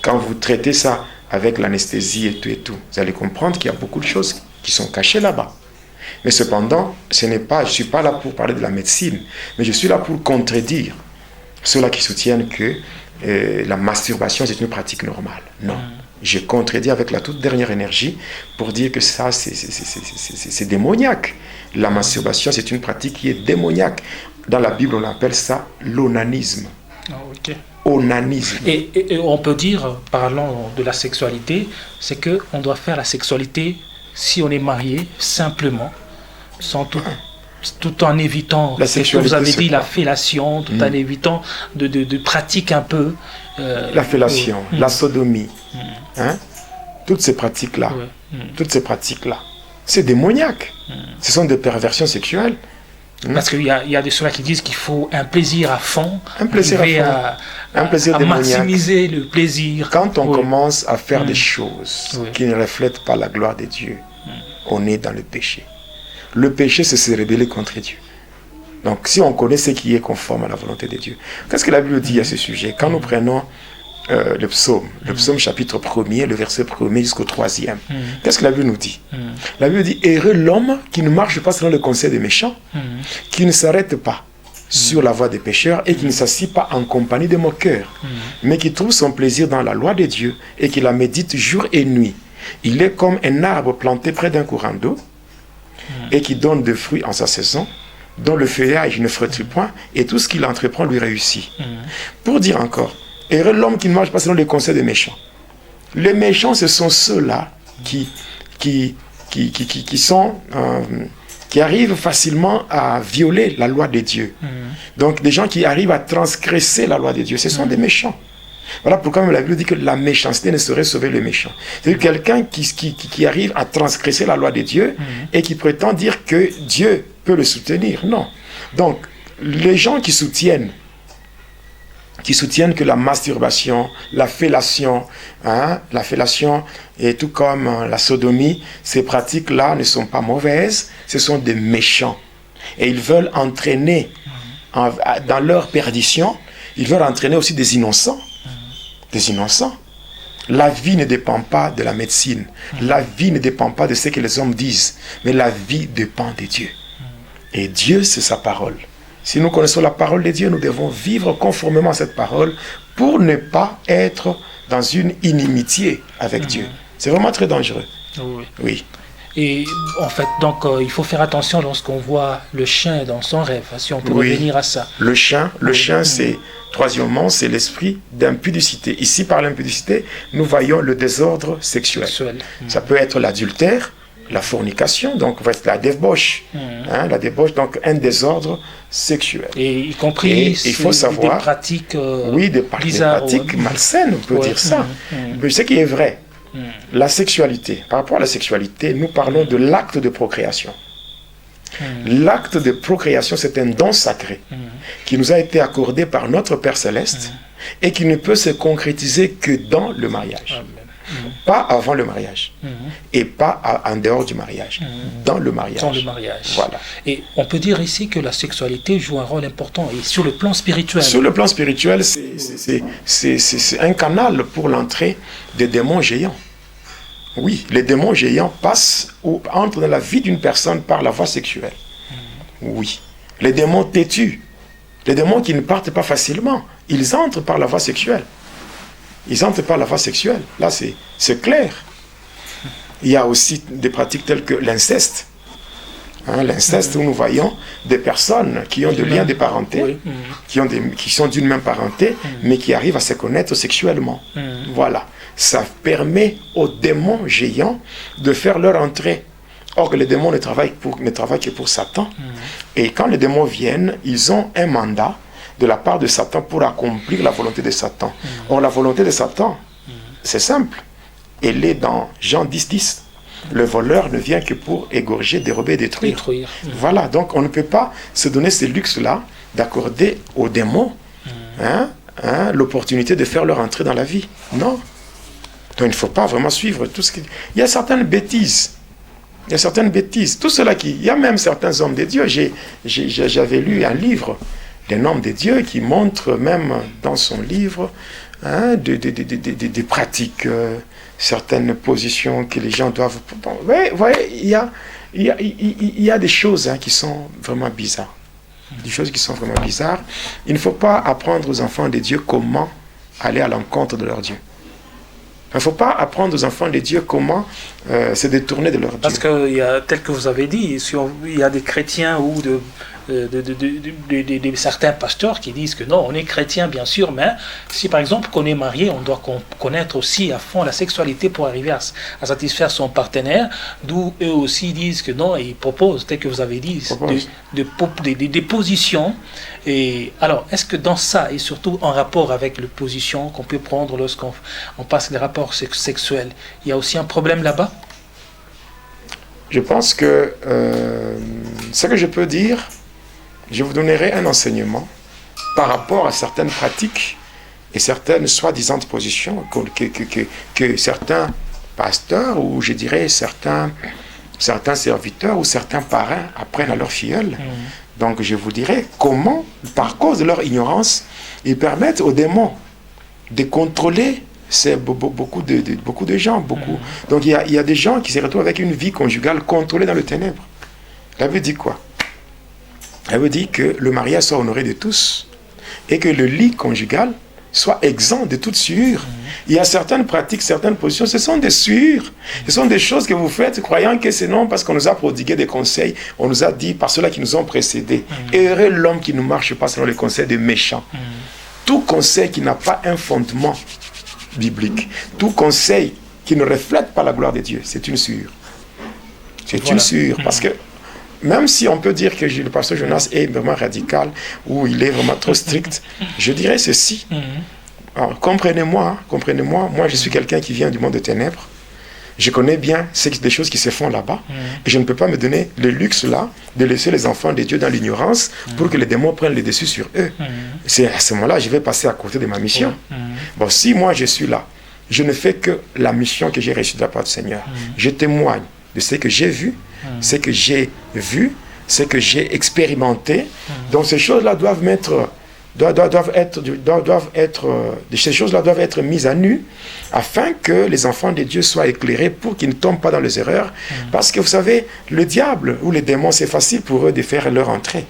C: quand vous traitez ça avec l'anesthésie et tout, vous allez comprendre qu'il y a beaucoup de choses qui sont cachées là-bas. Mais cependant, je ne suis pas là pour parler de la médecine, mais je suis là pour contredire ceux-là qui soutiennent que la masturbation c'est une pratique normale. Non. Je contredis avec la toute dernière énergie pour dire que ça, c'est démoniaque. La masturbation, c'est une pratique qui est démoniaque. Dans la Bible, on appelle ça l'onanisme. Onanisme.
B: Et on peut dire, parlant de la sexualité, c'est qu'on doit faire la sexualité, si on est marié, simplement, sans tout en évitant, ce que vous avez dit, la fellation, tout en évitant de pratiques un peu...
C: la fellation, la sodomie, toutes ces pratiques-là, c'est démoniaque. Ce sont des perversions sexuelles.
B: Parce qu'il y a de ceux-là qui disent qu'il faut un plaisir à fond,
C: un plaisir
B: à maximiser le plaisir.
C: Quand on commence à faire des choses qui ne reflètent pas la gloire de Dieu, on est dans le péché. Le péché, c'est se rebeller contre Dieu. Donc, si on connaît ce qui est conforme à la volonté de Dieu. Qu'est-ce que la Bible dit à ce sujet? Quand nous prenons le psaume chapitre 1er, le verset 1er jusqu'au 3e, qu'est-ce que la Bible nous dit? La Bible dit, heureux l'homme qui ne marche pas selon le conseil des méchants, qui ne s'arrête pas sur la voie des pécheurs et qui ne s'assied pas en compagnie des moqueurs, mais qui trouve son plaisir dans la loi de Dieu et qui la médite jour et nuit. Il est comme un arbre planté près d'un courant d'eau et qui donne des fruits en sa saison, dont le feuillage ne frétrit point, et tout ce qu'il entreprend lui réussit. Pour dire encore, heureux l'homme qui ne marche pas selon les conseils des méchants. Les méchants, ce sont ceux-là qui arrivent facilement à violer la loi de Dieu. Donc, des gens qui arrivent à transgresser la loi de Dieu, ce sont des méchants. Voilà pourquoi la Bible dit que la méchanceté ne saurait sauver le méchant. C'est-à-dire quelqu'un qui arrive à transgresser la loi de Dieu et qui prétend dire que Dieu peut le soutenir. Non. Donc, les gens qui soutiennent que la masturbation, la fellation et tout comme la sodomie, ces pratiques-là ne sont pas mauvaises, ce sont des méchants. Et ils veulent entraîner dans leur perdition, ils veulent entraîner aussi des innocents. Des innocents. La vie ne dépend pas de la médecine. La vie ne dépend pas de ce que les hommes disent. Mais la vie dépend de Dieu. Et Dieu, c'est sa parole. Si nous connaissons la parole de Dieu, nous devons vivre conformément à cette parole pour ne pas être dans une inimitié avec Dieu. C'est vraiment très dangereux. Oui.
B: Et en fait, donc, il faut faire attention lorsqu'on voit le chien dans son rêve, si on peut revenir à ça.
C: Le chien, c'est, troisièmement, c'est l'esprit d'impudicité. Ici, par l'impudicité, nous voyons le désordre sexuel. Ça peut être l'adultère, la fornication, donc la débauche. La débauche, donc un désordre sexuel.
B: Et y compris
C: il faut savoir,
B: des pratiques
C: des pratiques malsaines, on peut dire ça. Mais ce qui est vrai, la sexualité, par rapport à la sexualité, nous parlons de l'acte de procréation. L'acte de procréation, c'est un don sacré qui nous a été accordé par notre Père Céleste et qui ne peut se concrétiser que dans le mariage. Pas avant le mariage et pas en dehors du mariage, dans le mariage.
B: Dans le mariage.
C: Voilà.
B: Et on peut dire ici que la sexualité joue un rôle important et sur le plan spirituel.
C: Sur le plan spirituel, c'est un canal pour l'entrée des démons géants. Oui, les démons géants passent ou entrent dans la vie d'une personne par la voie sexuelle. Oui. Les démons têtus, les démons qui ne partent pas facilement, ils entrent par la voie sexuelle. Ils entrent par la voie sexuelle. Là, c'est clair. Il y a aussi des pratiques telles que l'inceste. L'inceste, où nous voyons des personnes qui ont des liens de parenté, qui sont d'une même parenté, mais qui arrivent à se connaître sexuellement. Voilà. Ça permet aux démons géants de faire leur entrée. Or que les démons ne travaillent que pour Satan. Et quand les démons viennent, ils ont un mandat de la part de Satan pour accomplir la volonté de Satan. Or, la volonté de Satan, c'est simple. Elle est dans Jean 10:10. Le voleur ne vient que pour égorger, dérober, détruire. Voilà, donc on ne peut pas se donner ce luxe-là d'accorder aux démons l'opportunité de faire leur entrée dans la vie. Non. Donc il ne faut pas vraiment suivre tout ce qui... Il y a certaines bêtises. Tout cela il y a même certains hommes de Dieu. J'avais lu un livre d'un homme de Dieu qui montre même dans son livre des pratiques, certaines positions que les gens doivent... Vous voyez, il y il y a des choses qui sont vraiment bizarres. Des choses qui sont vraiment bizarres. Il ne faut pas apprendre aux enfants de Dieu comment aller à l'encontre de leur Dieu. Il ne faut pas apprendre aux enfants de Dieu comment se détourner de leur Dieu.
B: Parce que, tel que vous avez dit, il y a des chrétiens ou certains pasteurs qui disent que non, on est chrétien bien sûr, mais si par exemple on est marié, on doit connaître aussi à fond la sexualité pour arriver à satisfaire son partenaire, d'où eux aussi disent que non, et ils proposent, tel que vous avez dit, des positions. Et alors, est-ce que dans ça, et surtout en rapport avec les positions qu'on peut prendre lorsqu'on passe les rapports sexuels, il y a aussi un problème là-bas?
C: Je pense que ce que je peux dire, je vous donnerai un enseignement par rapport à certaines pratiques et certaines soi-disant positions que certains pasteurs ou je dirais certains serviteurs ou certains parrains apprennent à leurs filleuls. Donc je vous dirai comment, par cause de leur ignorance, ils permettent aux démons de contrôler beaucoup de gens. Donc il y a des gens qui se retrouvent avec une vie conjugale contrôlée dans le ténèbre. Ça veut dire quoi? Ça veut dire que le mariage soit honoré de tous et que le lit conjugal soit exempt de toute souillure. Il y a certaines pratiques, certaines positions, ce sont des souillures. Ce sont des choses que vous faites croyant que c'est non parce qu'on nous a prodigué des conseils, on nous a dit par ceux-là qui nous ont précédés. Heureux l'homme qui ne marche pas selon les conseils des méchants. Tout conseil qui n'a pas un fondement biblique, tout conseil qui ne reflète pas la gloire de Dieu, c'est une souillure. C'est une souillure parce que même si on peut dire que le pasteur Jonas est vraiment radical ou il est vraiment trop strict, je dirais ceci. Alors, comprenez-moi, moi je suis quelqu'un qui vient du monde des ténèbres. Je connais bien des choses qui se font là-bas. Et je ne peux pas me donner le luxe là de laisser les enfants de Dieu dans l'ignorance pour que les démons prennent le dessus sur eux. C'est à ce moment-là je vais passer à côté de ma mission. Bon, si moi je suis là, je ne fais que la mission que j'ai reçue de la part du Seigneur. Je témoigne de ce que j'ai vu, ce que j'ai vu, ce que j'ai expérimenté. Donc ces choses-là ces choses-là doivent être mises à nu afin que les enfants de Dieu soient éclairés pour qu'ils ne tombent pas dans les erreurs. Parce que vous savez, le diable ou les démons, c'est facile pour eux de faire leur entrée.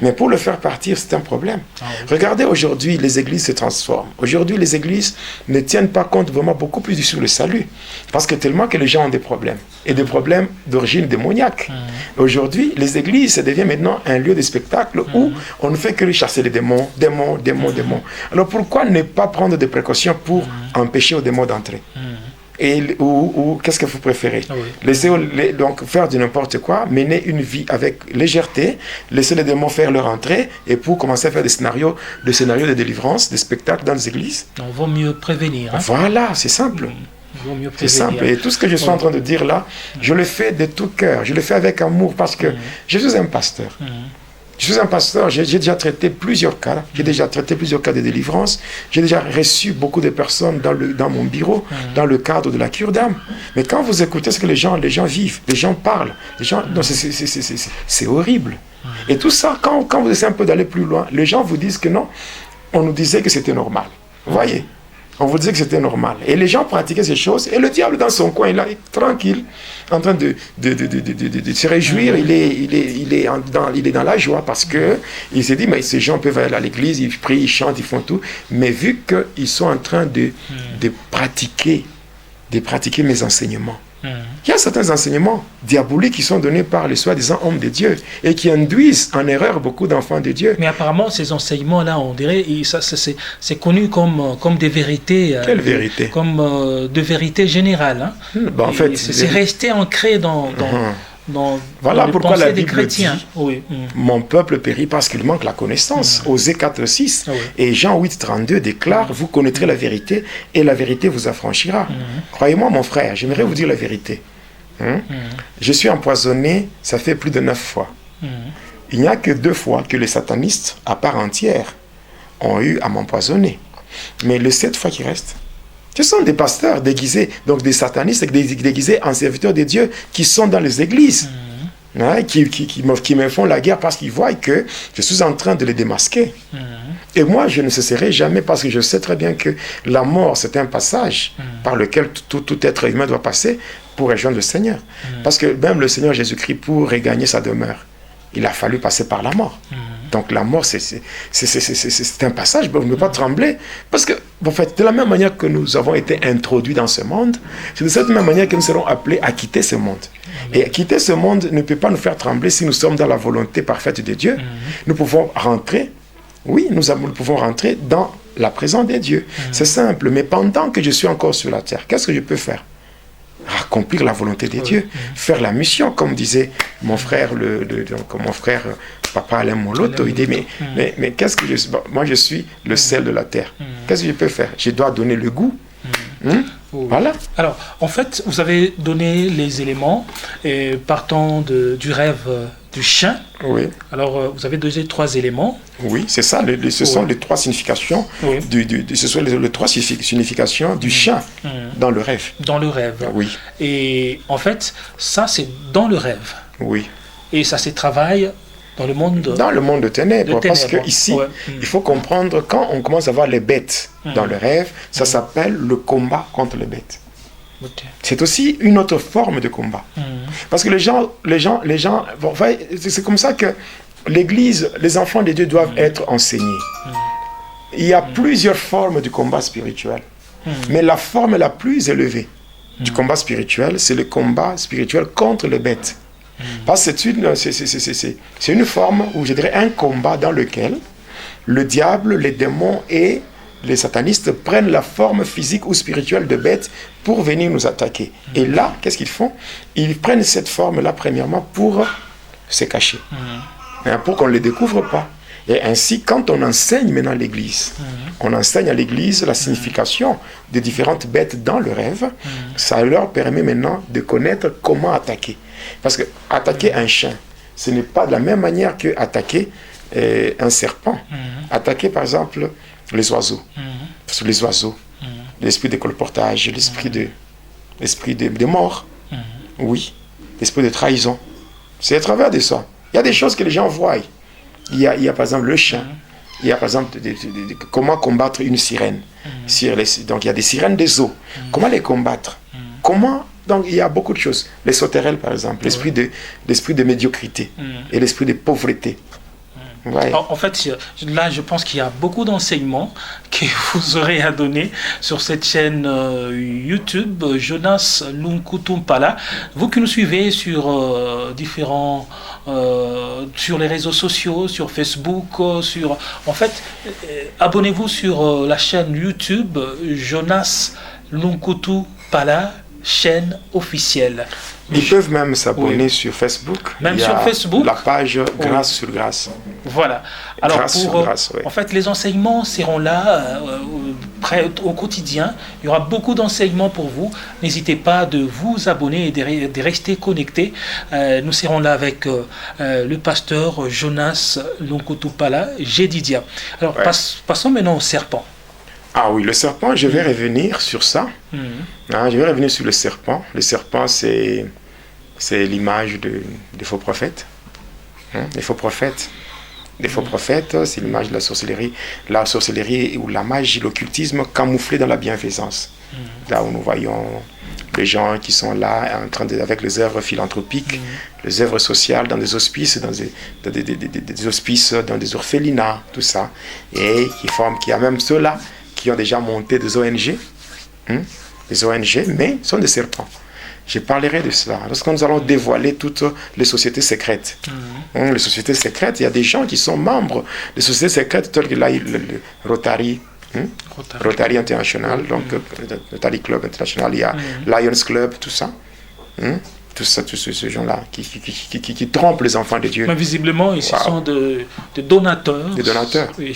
C: Mais pour le faire partir, c'est un problème. Regardez, aujourd'hui, les églises se transforment. Aujourd'hui, les églises ne tiennent pas compte vraiment beaucoup plus sur le salut. Parce que tellement que les gens ont des problèmes. Et des problèmes d'origine démoniaque. Aujourd'hui, les églises, ça devient maintenant un lieu de spectacle où on ne fait que chasser les démons. Alors pourquoi ne pas prendre des précautions pour empêcher aux démons d'entrer? Ou qu'est-ce que vous préférez? Laisser donc faire du n'importe quoi, mener une vie avec légèreté, laisser les démons faire leur entrée et pour commencer à faire des scénarios de délivrance, des spectacles dans les églises.
B: Il vaut mieux prévenir.
C: Voilà, c'est simple. C'est simple. Et tout ce que je suis en train de dire là, je le fais de tout cœur, je le fais avec amour parce que je suis un pasteur. Je suis un pasteur, j'ai déjà traité plusieurs cas, de délivrance, j'ai déjà reçu beaucoup de personnes dans mon bureau, dans le cadre de la cure d'âme. Mais quand vous écoutez ce que les gens vivent, les gens parlent, non, c'est horrible. Et tout ça, quand vous essayez un peu d'aller plus loin, les gens vous disent que non, on nous disait que c'était normal. Vous voyez? On vous disait que c'était normal. Et les gens pratiquaient ces choses. Et le diable, dans son coin, il est tranquille, en train de se réjouir. Il est dans la joie parce qu'il s'est dit, mais ces gens peuvent aller à l'église, ils prient, ils chantent, ils font tout. Mais vu qu'ils sont en train de pratiquer mes enseignements, il y a certains enseignements diaboliques qui sont donnés par les soi-disant hommes de Dieu et qui induisent en erreur beaucoup d'enfants de Dieu.
B: Mais apparemment, ces enseignements-là, on dirait, c'est connu comme des vérités.
C: Quelle vérité?
B: Comme de vérités générales.
C: En fait,
B: c'est resté ancré dans
C: voilà pourquoi la Bible
B: dit
C: mon peuple périt parce qu'il manque la connaissance. Osée 4:6 et Jean 8:32 déclare vous connaîtrez la vérité et la vérité vous affranchira. Croyez-moi mon frère, j'aimerais vous dire la vérité. Je suis empoisonné, ça fait plus de 9 fois. Il n'y a que 2 fois que les satanistes à part entière ont eu à m'empoisonner. Mais les 7 fois qui restent, ce sont des pasteurs déguisés, donc des satanistes déguisés en serviteurs de Dieu qui sont dans les églises, qui me font la guerre parce qu'ils voient que je suis en train de les démasquer. Et moi, je ne cesserai jamais parce que je sais très bien que la mort, c'est un passage par lequel tout être humain doit passer. pour rejoindre le Seigneur. Parce que même le Seigneur Jésus-Christ, pour regagner sa demeure, il a fallu passer par la mort. Donc la mort, c'est un passage, on ne peut pas trembler. Parce que, en fait, de la même manière que nous avons été introduits dans ce monde, c'est de cette même manière que nous serons appelés à quitter ce monde. Et quitter ce monde ne peut pas nous faire trembler si nous sommes dans la volonté parfaite de Dieu. Nous pouvons rentrer, oui, nous pouvons rentrer dans la présence de Dieu. C'est simple, mais pendant que je suis encore sur la terre, qu'est-ce que je peux faire? Accomplir la volonté de Dieu, faire la mission, comme disait mon frère, Papa Alain Moloto. Il dit, mais qu'est-ce que je suis? Moi, je suis le sel de la terre. Qu'est-ce que je peux faire? Je dois donner le goût. Voilà.
B: Alors, en fait, vous avez donné les éléments partant du rêve du chien.
C: Oui.
B: Alors, vous avez donné 3 éléments.
C: Oui, c'est ça. Ce sont les 3 significations. Oui. Ce sont les 3 significations du chien dans le rêve.
B: Dans le rêve.
C: Oui.
B: Et en fait, ça, c'est dans le rêve.
C: Oui.
B: Et ça se travaille dans le monde
C: de ténèbres. Parce qu'ici, il faut comprendre, quand on commence à voir les bêtes dans le rêve, ça s'appelle le combat contre les bêtes. Okay. C'est aussi une autre forme de combat. Parce que les gens bon, c'est comme ça que l'Église, les enfants de Dieu doivent être enseignés. Il y a plusieurs formes de combat spirituel. Mais la forme la plus élevée du combat spirituel, c'est le combat spirituel contre les bêtes. Parce que c'est une forme, ou je dirais un combat dans lequel le diable, les démons et les satanistes prennent la forme physique ou spirituelle de bêtes pour venir nous attaquer. Et là, qu'est-ce qu'ils font? Ils prennent cette forme-là premièrement pour se cacher, pour qu'on ne les découvre pas. Et ainsi, quand on enseigne maintenant l'Église, on enseigne à l'Église la signification des différentes bêtes dans le rêve, ça leur permet maintenant de connaître comment attaquer. Parce que attaquer un chien, ce n'est pas de la même manière que attaquer un serpent. Attaquer par exemple les oiseaux. Parce que les oiseaux, l'esprit de colportage, l'esprit de mort, oui, l'esprit de trahison. C'est à travers de ça. Il y a des choses que les gens voient. Il y a par exemple le chien. Il y a par exemple comment combattre une sirène. Donc il y a des sirènes des eaux. Comment les combattre? Comment? Donc il y a beaucoup de choses. Les sauterelles par exemple, l'esprit de médiocrité et l'esprit de pauvreté. Ouais.
B: En fait, là, je pense qu'il y a beaucoup d'enseignements que vous aurez à donner sur cette chaîne YouTube, Jonas Lunkutumpala. Vous qui nous suivez sur sur les réseaux sociaux, sur Facebook, en fait, abonnez-vous sur la chaîne YouTube Jonas Lunkutumpala, chaîne officielle.
C: Ils peuvent même s'abonner sur Facebook.
B: Même sur Facebook.
C: La page Grâce sur Grâce.
B: Voilà. Alors, en fait, les enseignements seront là au quotidien. Il y aura beaucoup d'enseignements pour vous. N'hésitez pas de vous abonner et de rester connectés. Nous serons là avec le pasteur Jonas Lunkutupala, Jedidia. Alors, passons maintenant au serpent.
C: Ah oui, le serpent, je vais revenir sur ça. Je vais revenir sur le serpent. Le serpent, c'est l'image des faux prophètes. Les faux prophètes. Les faux prophètes, c'est l'image de la sorcellerie. La sorcellerie ou la magie, l'occultisme camouflé dans la bienfaisance. Là où nous voyons les gens qui sont là en train avec les œuvres philanthropiques, les œuvres sociales dans des hospices, dans des hospices, dans des orphelinats, tout ça. Et qui a même ceux-là qui ont déjà monté des ONG, des ONG, mais sont des serpents. Je parlerai de cela. Lorsque nous allons dévoiler toutes les sociétés secrètes. Les sociétés secrètes, il y a des gens qui sont membres des sociétés secrètes, telles que le Rotary, Rotary International, donc Rotary Club International, il y a Lions Club, tout ça. Tous ces gens-là qui trompent les enfants de Dieu.
B: Mais visiblement, ils sont de donateurs.
C: Des donateurs.
B: Oui,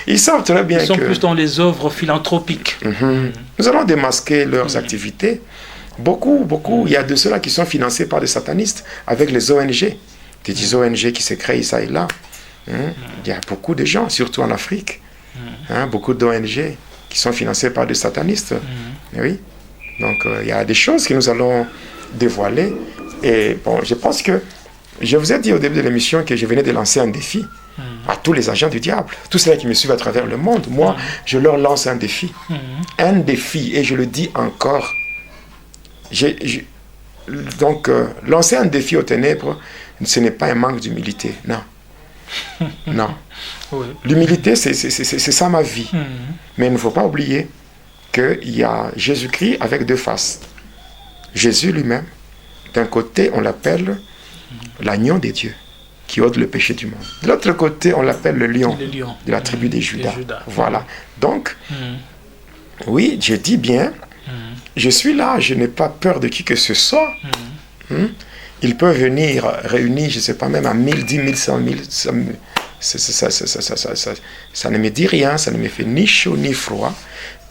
C: ils savent très bien
B: ils sont plus dans les œuvres philanthropiques.
C: Nous allons démasquer leurs activités. Beaucoup. Il y a de ceux-là qui sont financés par des satanistes avec les ONG. Des ONG qui se créent ça et là. Il y a beaucoup de gens, surtout en Afrique. Beaucoup d'ONG qui sont financés par des satanistes. Oui. Donc, il y a des choses que nous allons dévoiler. Et bon, je pense que je vous ai dit au début de l'émission que je venais de lancer un défi à tous les agents du diable, tous ceux qui me suivent à travers le monde. Moi, je leur lance un défi. Un défi, et je le dis encore. Donc, lancer un défi aux ténèbres, ce n'est pas un manque d'humilité, non. Non.
B: Oui.
C: L'humilité, c'est ça ma vie. Mais il ne faut pas oublier qu'il y a Jésus-Christ avec deux faces. Jésus lui-même, d'un côté, on l'appelle l'agneau des dieux, qui ôte le péché du monde. De l'autre côté, on l'appelle le lion de la tribu des Judas. Voilà. Donc, oui, je dis bien, je suis là, je n'ai pas peur de qui que ce soit. Il peut venir réunir, je ne sais pas, même à 1000, 10 000, 100 000. Ça ne me dit rien, ça ne me fait ni chaud ni froid,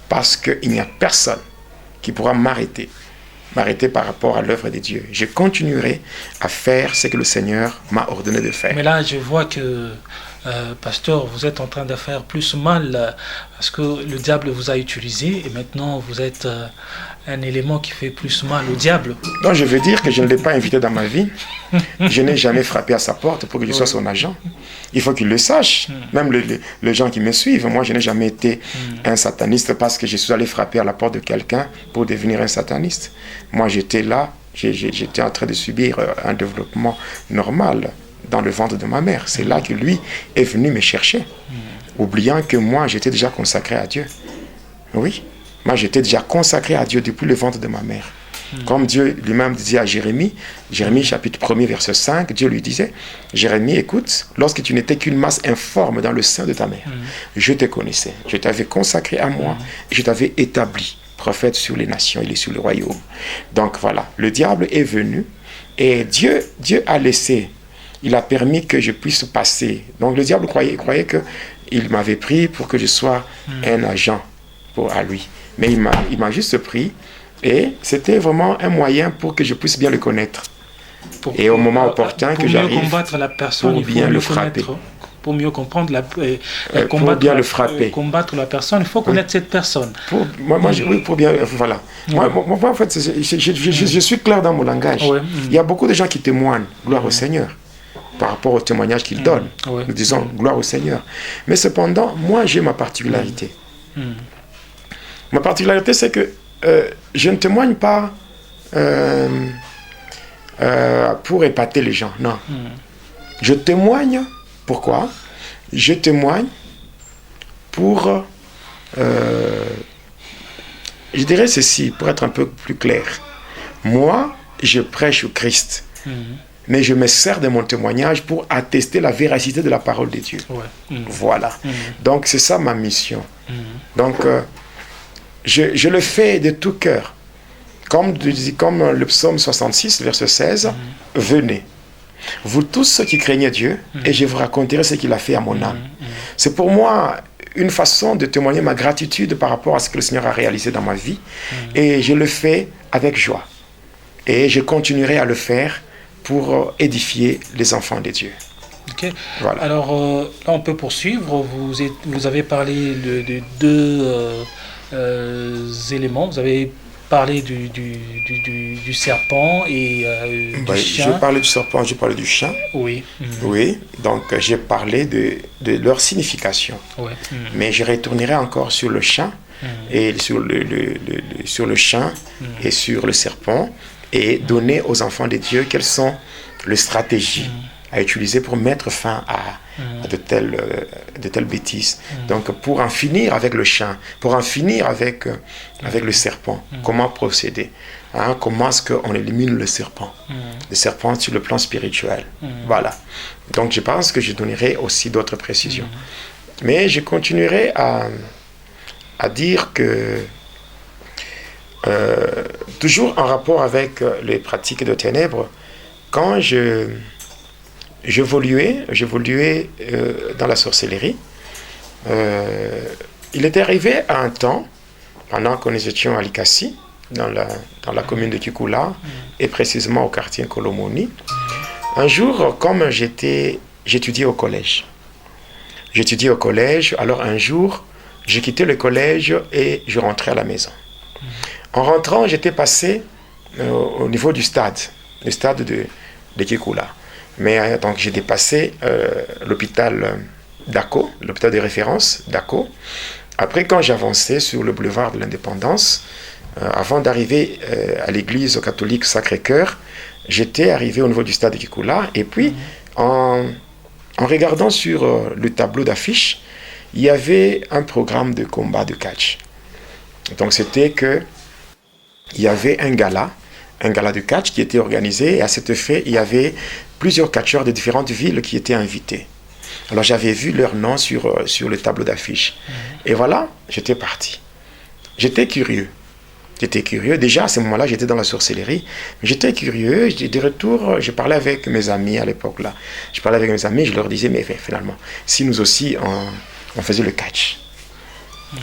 C: parce qu'il n'y a personne qui pourra m'arrêter par rapport à l'œuvre de Dieu. Je continuerai à faire ce que le Seigneur m'a ordonné de faire.
B: Mais là, je vois que, pasteur, vous êtes en train de faire plus mal parce que le diable vous a utilisé et maintenant vous êtes un élément qui fait plus mal au diable.
C: Donc je veux dire que je ne l'ai pas invité dans ma vie. Je n'ai jamais frappé à sa porte pour que je sois son agent. Il faut qu'il le sache. Même les gens qui me suivent, moi je n'ai jamais été un sataniste parce que je suis allé frapper à la porte de quelqu'un pour devenir un sataniste. Moi j'étais là, j'étais en train de subir un développement normal dans le ventre de ma mère. C'est là que lui est venu me chercher, oubliant que moi j'étais déjà consacré à Dieu. Oui, moi j'étais déjà consacré à Dieu depuis le ventre de ma mère. Comme Dieu lui-même disait à Jérémie, Jérémie chapitre 1er verset 5, Dieu lui disait, Jérémie, écoute, lorsque tu n'étais qu'une masse informe dans le sein de ta mère, je te connaissais, je t'avais consacré à moi, et je t'avais établi prophète sur les nations et sur le royaume. Donc voilà, le diable est venu et Dieu a laissé, il a permis que je puisse passer. Donc le diable croyait qu'il m'avait pris pour que je sois un agent à lui. Mais il m'a juste pris et c'était vraiment un moyen pour que je puisse bien le connaître. Et au moment opportun que j'arrive,
B: pour mieux combattre la personne,
C: pour bien le frapper.
B: Pour mieux comprendre
C: pour bien le frapper.
B: Combattre la personne, il faut connaître cette personne.
C: Pour bien, voilà. Moi, en fait, je suis clair dans mon langage. Il y a beaucoup de gens qui témoignent, gloire au Seigneur, par rapport au témoignage qu'ils donnent. Nous disons, gloire au Seigneur. Mais cependant, moi, j'ai ma particularité. Ma particularité, c'est que je ne témoigne pas pour épater les gens, non. Je témoigne, pourquoi? Je témoigne pour, je dirais ceci, pour être un peu plus clair. Moi, je prêche au Christ, mais je me sers de mon témoignage pour attester la véracité de la parole de Dieu. Voilà. Donc, c'est ça ma mission. Donc, je le fais de tout cœur. Comme le psaume 66, verset 16, venez. Vous tous ceux qui craignez Dieu, et je vous raconterai ce qu'il a fait à mon âme. C'est pour moi une façon de témoigner ma gratitude par rapport à ce que le Seigneur a réalisé dans ma vie. Et je le fais avec joie. Et je continuerai à le faire pour édifier les enfants de Dieu.
B: Okay. Voilà. Alors, là, on peut poursuivre. Vous avez parlé de deux éléments. Vous avez parlé du serpent et du chien.
C: J'ai parlé du serpent, j'ai parlé du chien.
B: Oui.
C: Oui, donc j'ai parlé de leur signification. Mais je retournerai encore sur le chien et sur le chien et sur le serpent et donner aux enfants de Dieu quelles sont les stratégies à utiliser pour mettre fin à de telles bêtises. Donc pour en finir avec le chien, pour en finir avec le serpent, comment procéder, comment est-ce qu'on élimine le serpent sur le plan spirituel. Voilà. Donc je pense que je donnerai aussi d'autres précisions. Mais je continuerai à dire que toujours en rapport avec les pratiques de ténèbres, quand j'évoluais dans la sorcellerie. Il était arrivé à un temps, pendant que nous étions à Likasi, dans la commune de Kikula, et précisément au quartier Kolomoni, un jour, comme j'étudiais au collège, alors un jour, j'ai quitté le collège et je rentrais à la maison. En rentrant, j'étais passé au niveau du stade, le stade de Kikula. Mais donc j'ai dépassé l'hôpital d'Ako, l'hôpital de référence d'Ako. Après, quand j'avançais sur le boulevard de l'Indépendance, avant d'arriver à l'église catholique Sacré-Cœur, j'étais arrivé au niveau du stade de Kikula, et puis en regardant sur le tableau d'affiche, il y avait un programme de combat de catch. Donc c'était que il y avait un gala de catch qui était organisé, et à cet effet, il y avait plusieurs catcheurs de différentes villes qui étaient invités. Alors j'avais vu leur nom sur le tableau d'affiche. Et voilà, j'étais parti. J'étais curieux. Déjà, à ce moment-là, j'étais dans la sorcellerie. Mais j'étais curieux. De retour, je parlais avec mes amis à l'époque là. Je parlais avec mes amis, je leur disais, mais finalement, si nous aussi, on faisait le catch.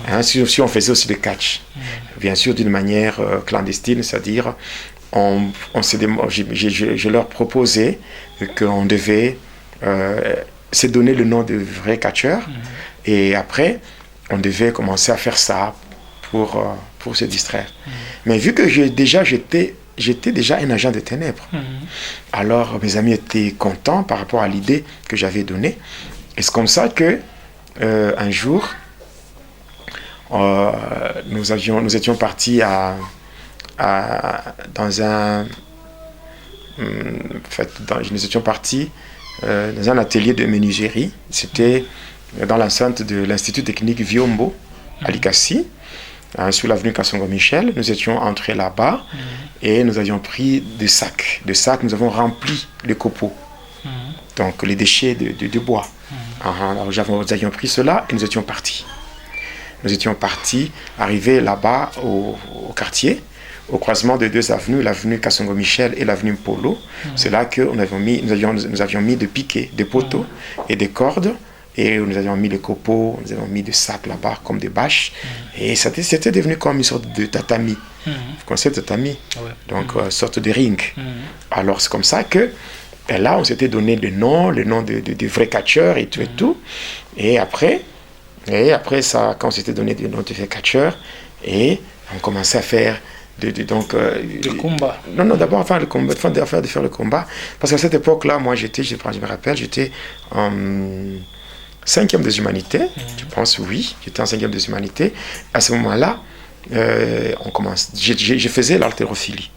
C: Hein, si on faisait aussi le catch. Bien sûr, d'une manière clandestine, c'est-à-dire, je leur proposais qu'on devait se donner le nom de vrai catcheur. Et après, on devait commencer à faire ça pour se distraire. Mais vu que j'étais déjà un agent de ténèbres, alors mes amis étaient contents par rapport à l'idée que j'avais donnée. Et c'est comme ça que un jour, nous étions partis nous étions partis dans un atelier de menuiserie. C'était dans l'enceinte de l'Institut technique Viombo, à Likasi, sur l'avenue Kasongo-Michel. Nous étions entrés là-bas et nous avions pris des sacs. Nous avons rempli les copeaux, donc les déchets de bois. Alors nous avions pris cela et nous étions partis. Arrivés là-bas au quartier, au croisement de deux avenues, l'avenue Kasongo-Michel et l'avenue Polo. C'est là que nous avions mis des piquets, des poteaux et des cordes, et nous avions mis les copeaux, nous avions mis des sacs là-bas comme des bâches, et c'était devenu comme une sorte de tatami. Vous connaissez le tatami? Donc une sorte de ring. Alors c'est comme ça que là on s'était donné le nom de vrais catcheurs et tout. Et après ça, quand on s'était donné le nom de vrais catcheurs, et on commençait à faire
B: le combat.
C: Non, d'abord avant le combat, de faire le combat, parce qu'à cette époque-là, moi je me rappelle, j'étais en 5e des humanités, je pense, oui, j'étais en 5e des humanités. À ce moment-là, je faisais l'haltérophilie.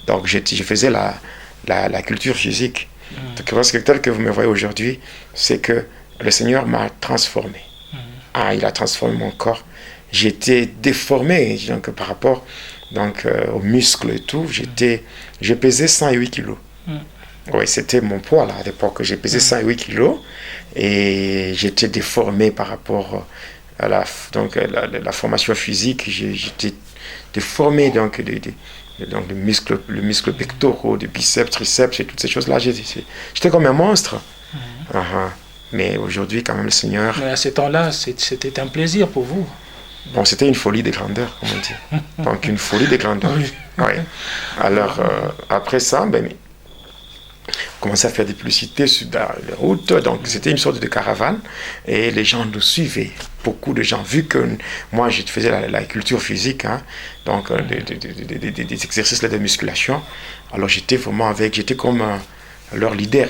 C: Donc je faisais la culture physique. Donc, parce que tel que vous me voyez aujourd'hui, c'est que le Seigneur m'a transformé. Il a transformé mon corps. J'étais déformé donc, par rapport aux muscles et tout. Je pesais 108 kilos. Oui, c'était mon poids là, à l'époque. J'ai pesé 108 kilos et j'étais déformé par rapport à la formation physique. J'étais déformé, donc le muscle pectoraux, de biceps, triceps et toutes ces choses-là. J'étais comme un monstre. Mais aujourd'hui, quand même, le Seigneur...
B: Mais à ce temps-là, c'était un plaisir pour vous.
C: Bon, c'était une folie de grandeur, comme on dit. Donc, une folie de grandeur. Oui. Alors, après ça, on commençait à faire des publicités sur les routes. Donc, c'était une sorte de caravane. Et les gens nous suivaient. Beaucoup de gens. Vu que moi, je faisais la culture physique, donc des exercices de musculation. Alors, j'étais comme leur leader.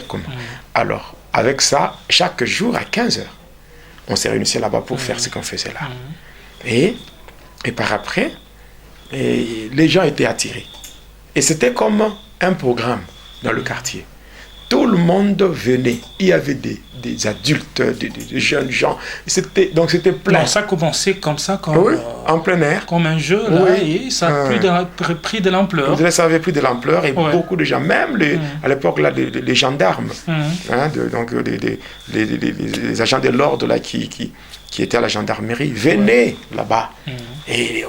C: Alors, avec ça, chaque jour à 15h, on s'est réunis là-bas pour faire ce qu'on faisait là. Et par après, les gens étaient attirés. Et c'était comme un programme dans le quartier. Tout le monde venait. Il y avait des adultes, des jeunes gens. Donc c'était plein.
B: Non, ça a commencé comme ça,
C: en plein air.
B: Comme un jeu, là, et ça a pris de l'ampleur.
C: Ça avait pris de l'ampleur et beaucoup de gens, même à l'époque là, les gendarmes, donc les agents de l'ordre là, qui étaient à la gendarmerie, venaient là-bas. Et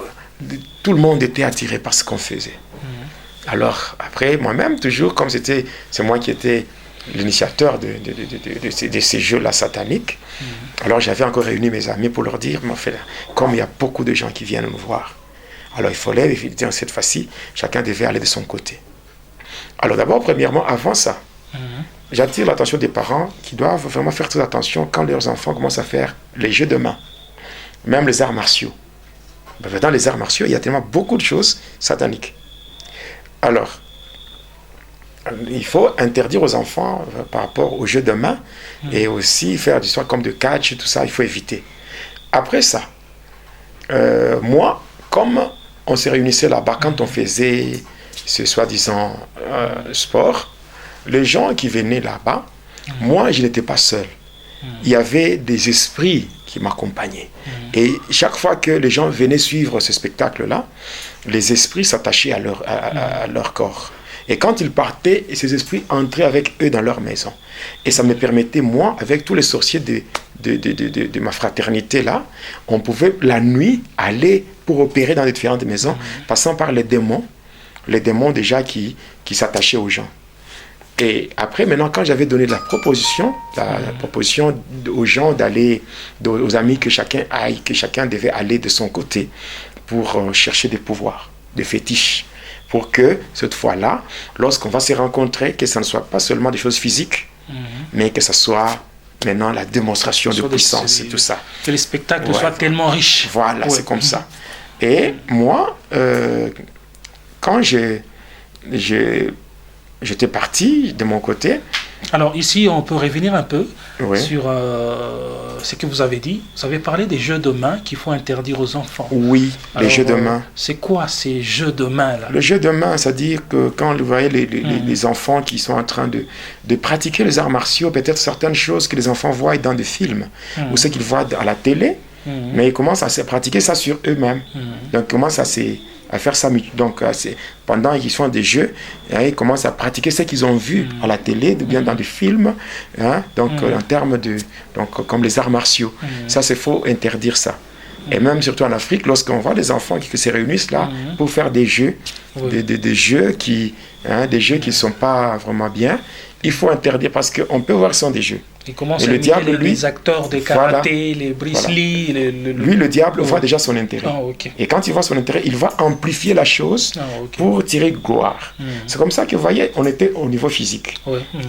C: tout le monde était attiré par ce qu'on faisait. Alors, après, moi-même, toujours, comme c'est moi qui étais l'initiateur de ces jeux-là sataniques, alors j'avais encore réuni mes amis pour leur dire, comme il y a beaucoup de gens qui viennent nous voir, alors il fallait, cette fois-ci, chacun devait aller de son côté. Alors d'abord, premièrement, avant ça, j'attire l'attention des parents qui doivent vraiment faire très attention quand leurs enfants commencent à faire les jeux de main, même les arts martiaux. Dans les arts martiaux, il y a tellement beaucoup de choses sataniques. Alors, il faut interdire aux enfants par rapport aux jeux de main et aussi faire des histoires comme de catch et tout ça, il faut éviter. Après ça, moi, comme on se réunissait là-bas, quand on faisait ce soi-disant sport, les gens qui venaient là-bas, moi, je n'étais pas seul. Il y avait des esprits qui m'accompagnaient. Et chaque fois que les gens venaient suivre ce spectacle-là, les esprits s'attachaient à leur corps. Et quand ils partaient, ces esprits entraient avec eux dans leur maison. Et ça me permettait, moi, avec tous les sorciers de ma fraternité là, on pouvait la nuit aller pour opérer dans les différentes maisons, passant par les démons déjà qui s'attachaient aux gens. Et après, maintenant, quand j'avais donné la proposition aux gens d'aller, aux amis que chacun devait aller de son côté pour chercher des pouvoirs, des fétiches, pour que cette fois-là, lorsqu'on va se rencontrer, que ça ne soit pas seulement des choses physiques, mais que ça soit maintenant la démonstration de puissance et tout ça.
B: Que les spectacles soient tellement riches.
C: Voilà, c'est comme ça. Et moi, quand j'étais parti de mon côté.
B: Alors ici, on peut revenir un peu sur ce que vous avez dit. Vous avez parlé des jeux de main qu'il faut interdire aux enfants.
C: Oui, les jeux de main.
B: C'est quoi ces jeux de main-là?
C: Le jeu de main, c'est-à-dire que quand vous voyez les enfants qui sont en train de pratiquer les arts martiaux, peut-être certaines choses que les enfants voient dans des films, ou ce qu'ils voient à la télé, mais ils commencent à se pratiquer ça sur eux-mêmes. Donc ils commencent à faire ça. Donc, pendant qu'ils font des jeux, ils commencent à pratiquer ce qu'ils ont vu à la télé, ou bien dans des films, donc en termes de, comme les arts martiaux. Ça, c'est faut interdire ça. Et même surtout en Afrique, lorsqu'on voit des enfants qui se réunissent là pour faire des jeux, des jeux qui ne sont pas vraiment bien, il faut interdire parce qu'on peut voir que ce sont des jeux.
B: Il commence à imiter les acteurs de karaté, les Bruce Lee.
C: Lui, le diable voit déjà son intérêt. Et quand il voit son intérêt, il va amplifier la chose pour tirer gloire. C'est comme ça que, vous voyez, on était au niveau physique.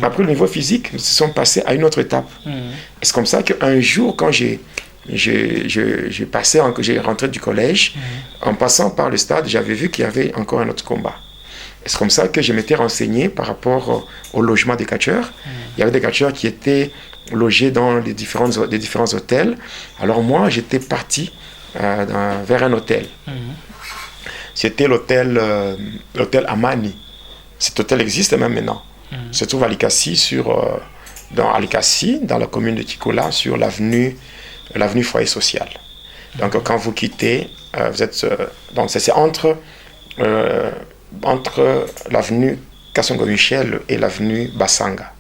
C: Après le niveau physique, nous sommes passés à une autre étape. Et c'est comme ça qu'un jour, quand j'ai rentré du collège, en passant par le stade, j'avais vu qu'il y avait encore un autre combat. C'est comme ça que je m'étais renseigné par rapport au logement des catcheurs. Il y avait des catcheurs qui étaient logés dans les différents hôtels. Alors moi, j'étais parti vers un hôtel. C'était l'hôtel Amani. Cet hôtel existe même maintenant. Il se trouve à Likassi, dans la commune de Tikola, sur l'avenue Foyer Social. Donc quand vous quittez, vous êtes... donc c'est entre l'avenue Kassongo-Michel et l'avenue Basanga.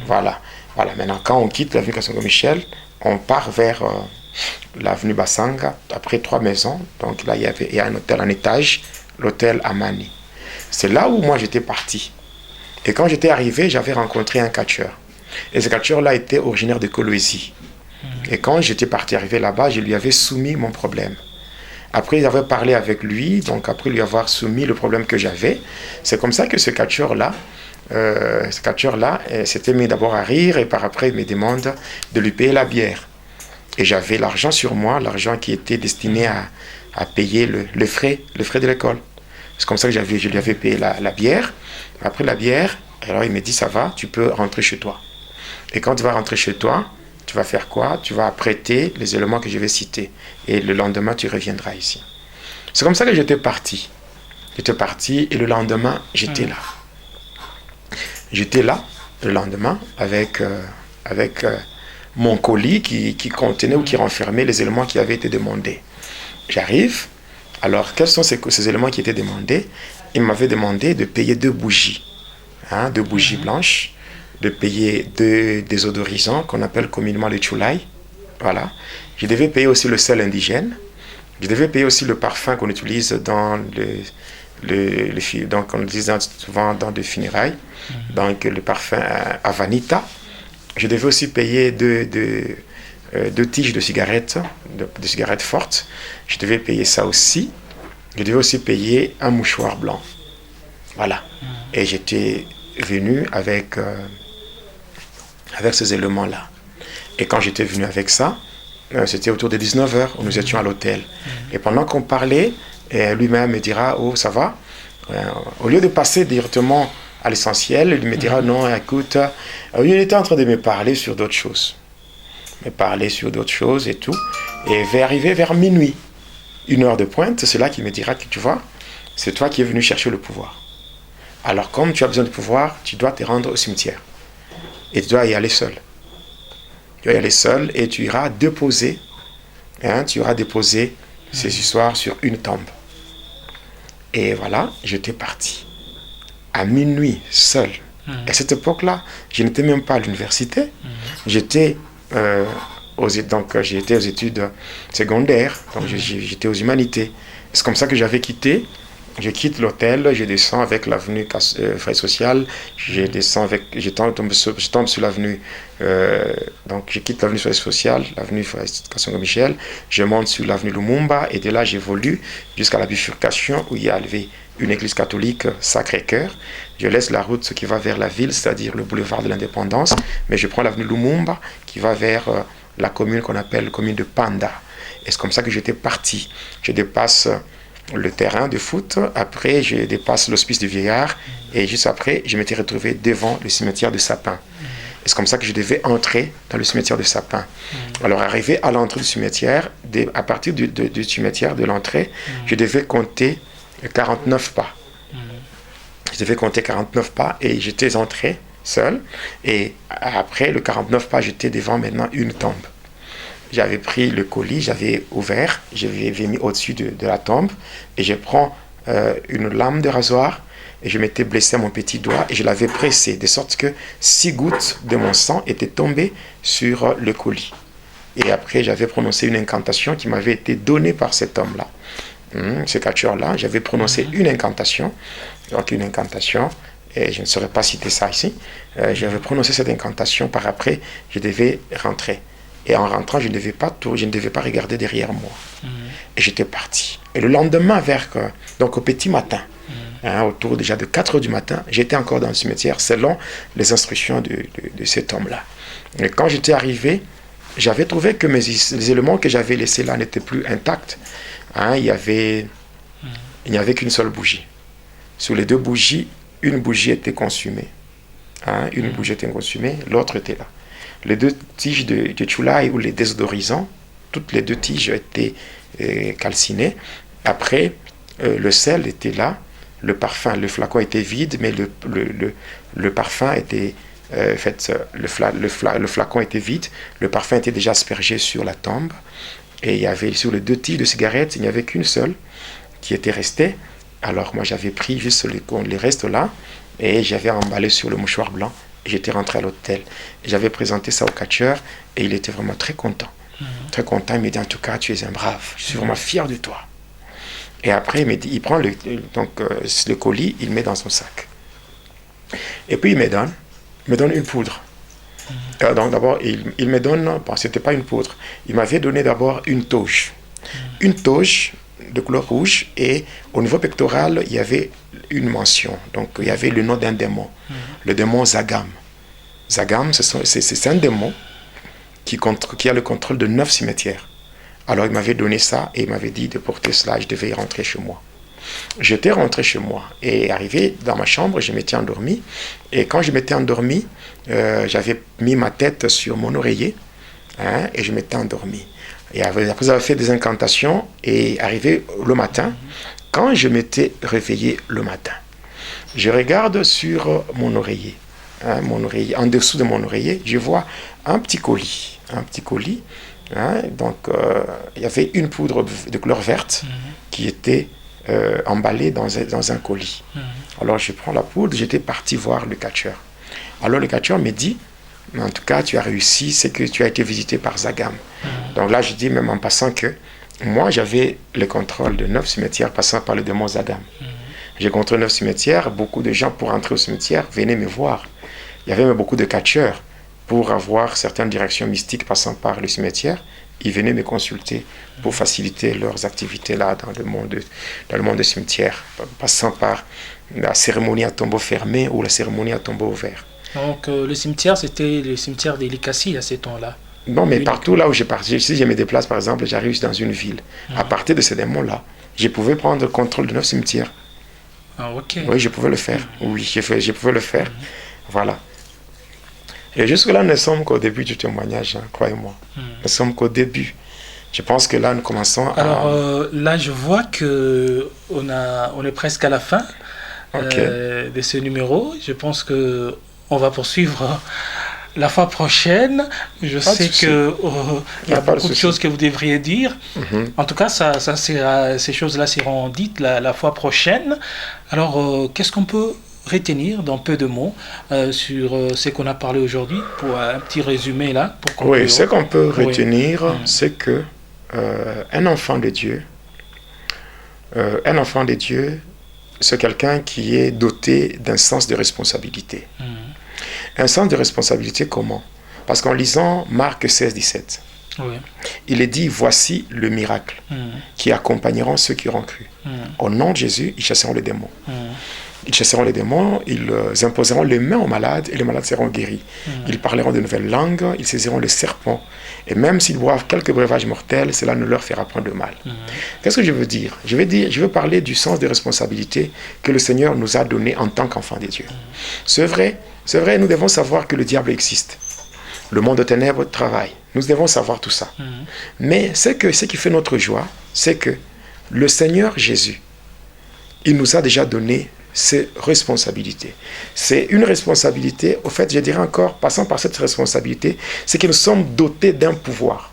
C: Voilà. Maintenant, quand on quitte l'avenue Kassongo-Michel, on part vers l'avenue Basanga, après 3 maisons. Donc là, il y a un hôtel en étage, l'hôtel Amani. C'est là où moi, j'étais parti. Et quand j'étais arrivé, j'avais rencontré un catcheur. Et ce catcheur-là était originaire de Kolwezi. Et quand j'étais arrivé là-bas, je lui avais soumis mon problème. Après, j'avais parlé avec lui, donc après lui avoir soumis le problème que j'avais, c'est comme ça que ce catcheur-là s'était mis d'abord à rire et par après il me demande de lui payer la bière. Et j'avais l'argent sur moi, l'argent qui était destiné à payer le frais de l'école. C'est comme ça que je lui avais payé la bière. Après la bière, alors il me dit, ça va, tu peux rentrer chez toi. Et quand tu vas rentrer chez toi, tu vas faire quoi? Tu vas prêter les éléments que je vais citer. Et le lendemain, tu reviendras ici. C'est comme ça que j'étais parti. J'étais parti et le lendemain, j'étais là. J'étais là, le lendemain, avec mon colis qui contenait ou qui renfermait les éléments qui avaient été demandés. J'arrive. Alors, quels sont ces éléments qui étaient demandés? Il m'avait demandé de payer 2 bougies. 2 bougies blanches. De payer 2 désodorisants qu'on appelle communément les chulai. Voilà. Je devais payer aussi le sel indigène. Je devais payer aussi le parfum qu'on utilise dans donc on utilise souvent dans des funérailles. Donc le parfum Avanita. Je devais aussi payer 2 tiges de cigarettes, de cigarettes fortes. Je devais payer ça aussi. Je devais aussi payer un mouchoir blanc. Voilà. Et j'étais venu avec ces éléments-là. Et quand j'étais venu avec ça, c'était autour de 19h, où nous étions à l'hôtel. Et pendant qu'on parlait, lui-même me dira, oh, ça va? Au lieu de passer directement à l'essentiel, il me dira, non, écoute, il était en train de me parler sur d'autres choses. Et tout. Et arrivé vers minuit. une heure de pointe, c'est là qu'il me dira que tu vois, c'est toi qui es venu chercher le pouvoir. Alors comme tu as besoin de pouvoir, tu dois te rendre au cimetière. Et tu dois y aller seul. Tu vas y aller seul et tu iras déposer, ces histoires sur une tombe. Et voilà, j'étais parti. À minuit, seul. À cette époque-là, je n'étais même pas à l'université. J'étais j'étais aux études secondaires. Donc j'étais aux humanités. C'est comme ça que j'avais quitté. Je quitte l'hôtel, je descends avec l'avenue Frère Social, je tombe sur l'avenue, donc je quitte l'avenue Frère Social, l'avenue Frère Michel, je monte sur l'avenue Lumumba et de là j'évolue jusqu'à la bifurcation où il y avait une église catholique Sacré-Cœur. Je laisse la route qui va vers la ville, c'est-à-dire le boulevard de l'Indépendance, mais je prends l'avenue Lumumba qui va vers la commune qu'on appelle la commune de Panda. Et c'est comme ça que j'étais parti. Je dépasse le terrain de foot, après je dépasse l'hospice du vieillard et juste après je m'étais retrouvé devant le cimetière de Sapin. Et c'est comme ça que je devais entrer dans le cimetière de Sapin. Alors arrivé à l'entrée du cimetière, à partir du cimetière de l'entrée, je devais compter 49 pas. Je devais compter 49 pas et j'étais entré seul et après le 49 pas j'étais devant maintenant une tombe. J'avais pris le colis, j'avais ouvert, j'avais mis au-dessus de la tombe et je prends une lame de rasoir et je m'étais blessé à mon petit doigt et je l'avais pressé de sorte que 6 gouttes de mon sang étaient tombées sur le colis. Et après, j'avais prononcé une incantation qui m'avait été donnée par cet homme-là. Ce catcheur-là, j'avais prononcé une incantation, et je ne saurais pas citer ça ici. J'avais prononcé cette incantation, par après, je devais rentrer. Et en rentrant, je ne devais pas regarder derrière moi. Et j'étais parti. Et le lendemain, donc au petit matin, autour déjà de 4 heures du matin, j'étais encore dans le cimetière selon les instructions de cet homme-là. Et quand j'étais arrivé, j'avais trouvé que les éléments que j'avais laissés là n'étaient plus intacts. Il n'y avait qu'une seule bougie. Sur les 2 bougies, une bougie était consumée. Une bougie était consumée, l'autre était là. Les 2 tiges de Chulai ou les désodorisants, toutes les 2 tiges étaient calcinées. Après, le sel était là, le parfum, le flacon était vide, mais le parfum était le flacon était vide, le parfum était déjà aspergé sur la tombe. Et il y avait sur les 2 tiges de cigarettes, il n'y avait qu'une seule qui était restée. Alors moi j'avais pris juste les restes là et j'avais emballé sur le mouchoir blanc. J'étais rentré à l'hôtel. J'avais présenté ça au catcheur et il était vraiment très content. Très content. Il m'a dit en tout cas, tu es un brave. Je suis vraiment fier de toi. Et après, il prend le colis, il met dans son sac. Et puis il me donne une poudre. Donc d'abord, il me donne, c'était pas une poudre. Il m'avait donné d'abord une toge. Une toge de couleur rouge et au niveau pectoral, il y avait une mention. Donc il y avait le nom d'un démon. Le démon Zagam. Zagam, c'est un démon qui a le contrôle de 9 cimetières. Alors il m'avait donné ça et il m'avait dit de porter cela, je devais y rentrer chez moi. J'étais rentré chez moi et arrivé dans ma chambre, je m'étais endormi. Et quand je m'étais endormi, j'avais mis ma tête sur mon oreiller et je m'étais endormi. Et après avoir fait des incantations et arrivé le matin, quand je m'étais réveillé le matin, je regarde sur mon oreiller, en dessous de mon oreiller, je vois un petit colis. Donc il y avait une poudre de couleur verte qui était emballée dans un colis. Alors je prends la poudre, j'étais parti voir le catcheur. Alors le catcheur me dit, en tout cas tu as réussi, c'est que tu as été visité par Zagam. Donc là je dis même en passant que moi j'avais le contrôle de 9 cimetières passant par le démon Zagam. J'ai contrôlé 9 cimetières, beaucoup de gens pour entrer au cimetière venaient me voir. Il y avait même beaucoup de catcheurs pour avoir certaines directions mystiques passant par le cimetière. Ils venaient me consulter pour faciliter leurs activités là dans le monde des cimetières, passant par la cérémonie à tombeau fermé ou la cérémonie à tombeau ouvert.
D: Donc le cimetière, c'était le cimetière d'Elikassi à ce temps-là.
C: Non, mais partout là où je partais, si je me déplace par exemple, j'arrive dans une ville. À partir de ce démon-là, je pouvais prendre le contrôle de 9 cimetières.
D: Ah, ok.
C: Oui, je pouvais le faire. Oui, je pouvais le faire. Voilà. Et jusque-là, nous ne sommes qu'au début du témoignage, croyez-moi. Nous sommes qu'au début. Je pense que là, nous commençons à...
D: Alors là, je vois que on est presque à la fin de ce numéro. Je pense que on va poursuivre la fois prochaine. Je sais que il y a beaucoup de choses que vous devriez dire. En tout cas, ces choses-là seront dites la fois prochaine. Alors, qu'est-ce qu'on peut retenir dans peu de mots sur ce qu'on a parlé aujourd'hui, pour un petit résumé là pour conclure.
C: Oui, ce qu'on peut retenir, c'est que un enfant de Dieu, c'est quelqu'un qui est doté d'un sens de responsabilité. Un sens de responsabilité comment? Parce qu'en lisant Marc 16, 17, il est dit, voici le miracle qui accompagneront ceux qui auront cru. Au nom de Jésus, ils chasseront les démons. Ils chasseront les démons, ils imposeront les mains aux malades et les malades seront guéris. Ils parleront de nouvelles langues, ils saisiront les serpents. Et même s'ils boivent quelques breuvages mortels, cela ne leur fera point de mal. Qu'est-ce que je veux dire? Je veux parler du sens de responsabilité que le Seigneur nous a donné en tant qu'enfants de Dieu. C'est vrai, nous devons savoir que le diable existe. Le monde de ténèbres travaille. Nous devons savoir tout ça. Mais ce qui fait notre joie, c'est que le Seigneur Jésus, il nous a déjà donné ces responsabilités. C'est une responsabilité, au fait, je dirais encore, passant par cette responsabilité, c'est que nous sommes dotés d'un pouvoir.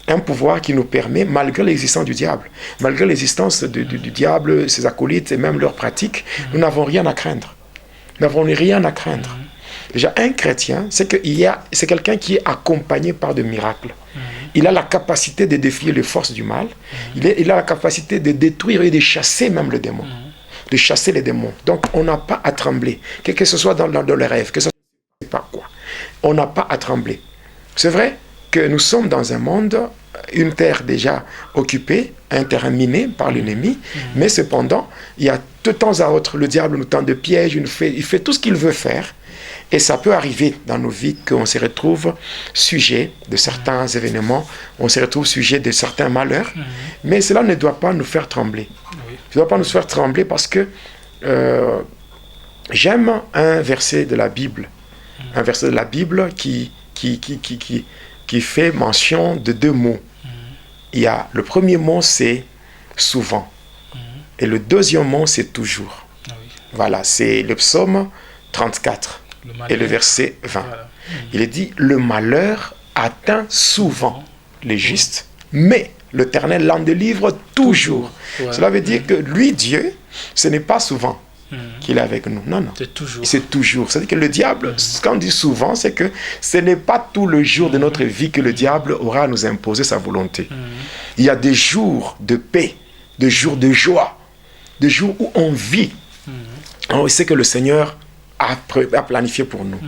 C: Un pouvoir qui nous permet, malgré l'existence du diable, malgré l'existence du diable, ses acolytes et même leurs pratiques, nous n'avons rien à craindre. Nous n'avons rien à craindre. Déjà, un chrétien, c'est quelqu'un qui est accompagné par des miracles. Il a la capacité de défier les forces du mal. Il a la capacité de détruire et de chasser même le démon. De chasser les démons. Donc, on n'a pas à trembler. Que ce soit dans les rêves, que ce soit par quoi. On n'a pas à trembler. C'est vrai que nous sommes dans un monde, une terre déjà occupée, un terrain miné par l'ennemi, mais cependant, il y a de temps à autre, le diable nous tend de pièges, il fait tout ce qu'il veut faire. Et ça peut arriver dans nos vies qu'on se retrouve sujet de certains événements, on se retrouve sujet de certains malheurs, mais cela ne doit pas nous faire trembler. Ça ne doit pas nous faire trembler parce que j'aime un verset de la Bible, qui fait mention de deux mots. Le premier mot, c'est souvent, et le deuxième mot, c'est toujours. Voilà, c'est le psaume 34. Et le verset 20. Voilà. Il est dit, le malheur atteint souvent les justes, mais l'Éternel l'en délivre toujours. Ouais. Cela veut dire que lui, Dieu, ce n'est pas souvent qu'il est avec nous. Non.
D: C'est toujours.
C: C'est toujours. C'est-à-dire que le diable, quand on dit souvent, c'est que ce n'est pas tout le jour de notre vie que le diable aura à nous imposer sa volonté. Il y a des jours de paix, des jours de joie, des jours où on vit. On sait que le Seigneur à planifier pour nous.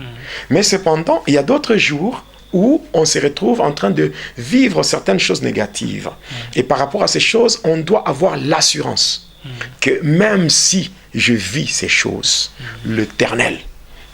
C: Mais cependant, il y a d'autres jours où on se retrouve en train de vivre certaines choses négatives. Et par rapport à ces choses, on doit avoir l'assurance que même si je vis ces choses, l'Éternel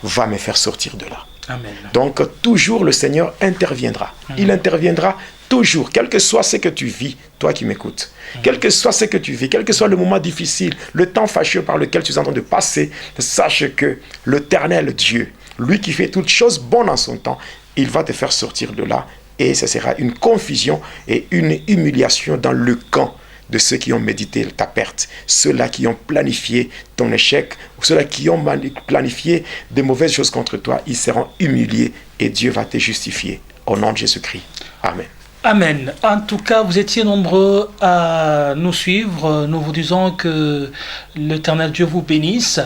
C: va me faire sortir de là.
D: Amen.
C: Donc, toujours le Seigneur interviendra. Il interviendra toujours, quel que soit ce que tu vis, toi qui m'écoutes, quel que soit ce que tu vis, quel que soit le moment difficile, le temps fâcheux par lequel tu es en train de passer, sache que l'Éternel Dieu, lui qui fait toutes choses bonnes en son temps, il va te faire sortir de là et ce sera une confusion et une humiliation dans le camp de ceux qui ont médité ta perte, ceux-là qui ont planifié ton échec, ou ceux-là qui ont planifié des mauvaises choses contre toi, ils seront humiliés et Dieu va te justifier. Au nom de Jésus-Christ. Amen.
B: Amen. En tout cas, vous étiez nombreux à nous suivre. Nous vous disons que l'Éternel Dieu vous bénisse.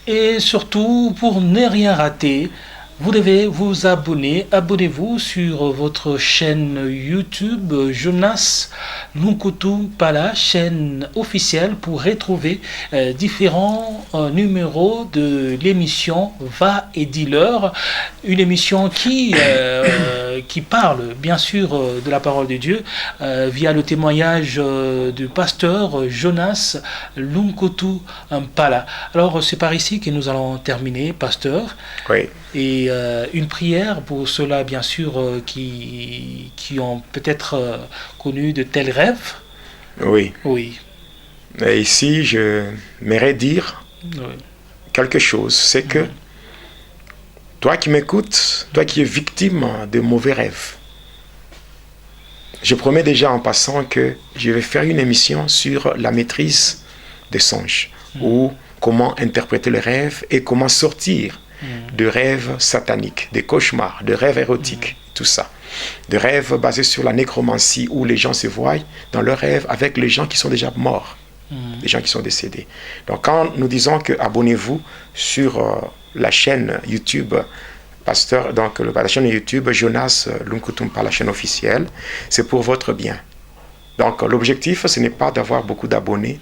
B: Et surtout, pour ne rien rater, vous devez vous abonner. Abonnez-vous sur votre chaîne YouTube Jonas Lunkutu Pala, chaîne officielle, pour retrouver différents numéros de l'émission Va et dis-leur, une émission qui parle bien sûr de la parole de Dieu via le témoignage du pasteur Jonas Lunkutu Pala. Alors c'est par ici que nous allons terminer, pasteur.
C: Oui.
B: Et une prière pour ceux-là, bien sûr, qui ont peut-être connu de tels rêves.
C: Oui.
B: Oui.
C: Et ici, je m'aimerais dire quelque chose. C'est que toi qui m'écoutes, toi qui es victime de mauvais rêves, Je promets déjà en passant que je vais faire une émission sur la maîtrise des songes, ou comment interpréter les rêves et comment sortir de rêves sataniques, des cauchemars, de rêves érotiques, tout ça. De rêves basés sur la nécromancie où les gens se voient dans leurs rêves avec les gens qui sont déjà morts, les gens qui sont décédés. Donc quand nous disons que abonnez-vous sur la chaîne YouTube Pasteur, donc la chaîne YouTube Jonas Lunkutumpa, la chaîne officielle, c'est pour votre bien. Donc l'objectif, ce n'est pas d'avoir beaucoup d'abonnés.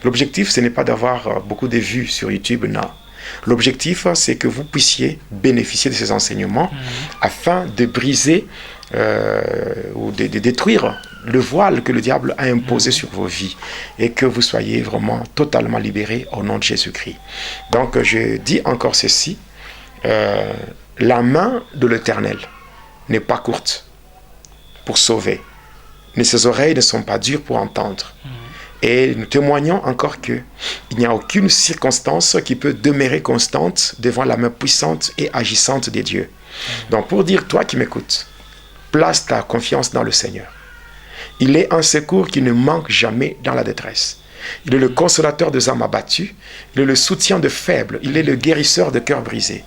C: L'objectif, ce n'est pas d'avoir beaucoup de vues sur YouTube, non. L'objectif, c'est que vous puissiez bénéficier de ces enseignements afin de briser ou de détruire le voile que le diable a imposé sur vos vies et que vous soyez vraiment totalement libérés au nom de Jésus-Christ. Donc je dis encore ceci, la main de l'Éternel n'est pas courte pour sauver, mais ses oreilles ne sont pas dures pour entendre. Et nous témoignons encore qu'il n'y a aucune circonstance qui peut demeurer constante devant la main puissante et agissante de Dieu. Donc pour dire, toi qui m'écoutes, place ta confiance dans le Seigneur. Il est un secours qui ne manque jamais dans la détresse. Il est le consolateur des âmes abattues, il est le soutien de faibles, il est le guérisseur de cœurs brisés.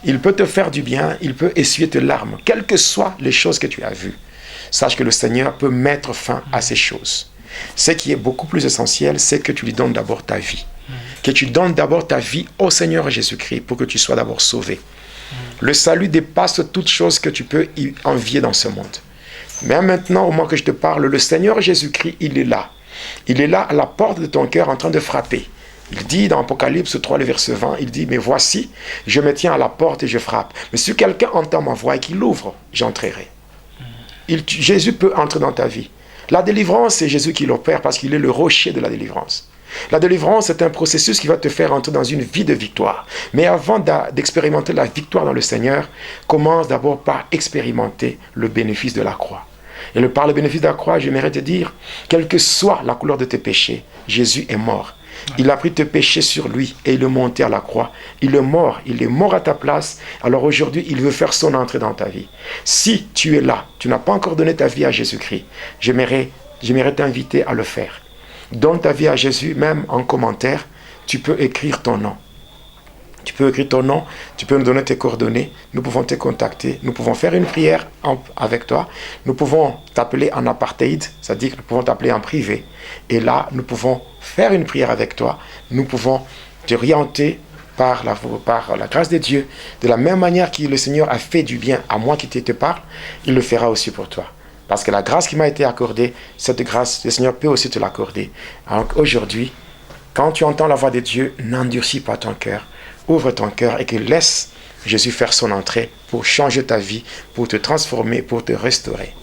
C: Il peut te faire du bien, il peut essuyer tes larmes, quelles que soient les choses que tu as vues. Sache que le Seigneur peut mettre fin à ces choses. Ce qui est beaucoup plus essentiel, c'est que tu lui donnes d'abord ta vie. Que tu donnes d'abord ta vie au Seigneur Jésus-Christ pour que tu sois d'abord sauvé. Le salut dépasse toute chose que tu peux envier dans ce monde. Mais maintenant, au moment que je te parle, le Seigneur Jésus-Christ, il est là. Il est là à la porte de ton cœur en train de frapper. Il dit dans Apocalypse 3, le verset 20, il dit, mais voici, je me tiens à la porte et je frappe. Mais si quelqu'un entend ma voix et qu'il ouvre, j'entrerai. Jésus peut entrer dans ta vie. La délivrance, c'est Jésus qui l'opère parce qu'il est le rocher de la délivrance. La délivrance, c'est un processus qui va te faire entrer dans une vie de victoire. Mais avant d'expérimenter la victoire dans le Seigneur, commence d'abord par expérimenter le bénéfice de la croix. Et par le bénéfice de la croix, j'aimerais te dire, quelle que soit la couleur de tes péchés, Jésus est mort. Il a pris tes péchés sur lui et il est monté à la croix. Il est mort à ta place. Alors aujourd'hui, il veut faire son entrée dans ta vie. Si tu es là, tu n'as pas encore donné ta vie à Jésus-Christ, j'aimerais t'inviter à le faire. Donne ta vie à Jésus, même en commentaire, tu peux écrire ton nom. Tu peux écrire ton nom, tu peux nous donner tes coordonnées, nous pouvons te contacter, nous pouvons faire une prière avec toi, nous pouvons t'appeler en apartheid, c'est-à-dire que nous pouvons t'appeler en privé. Et là, nous pouvons faire une prière avec toi, nous pouvons t'orienter par la grâce de Dieu. De la même manière que le Seigneur a fait du bien à moi qui te parle, il le fera aussi pour toi. Parce que la grâce qui m'a été accordée, cette grâce, le Seigneur peut aussi te l'accorder. Alors aujourd'hui, quand tu entends la voix de Dieu, n'endurcis pas ton cœur. Ouvre ton cœur et que laisse Jésus faire son entrée pour changer ta vie, pour te transformer, pour te restaurer.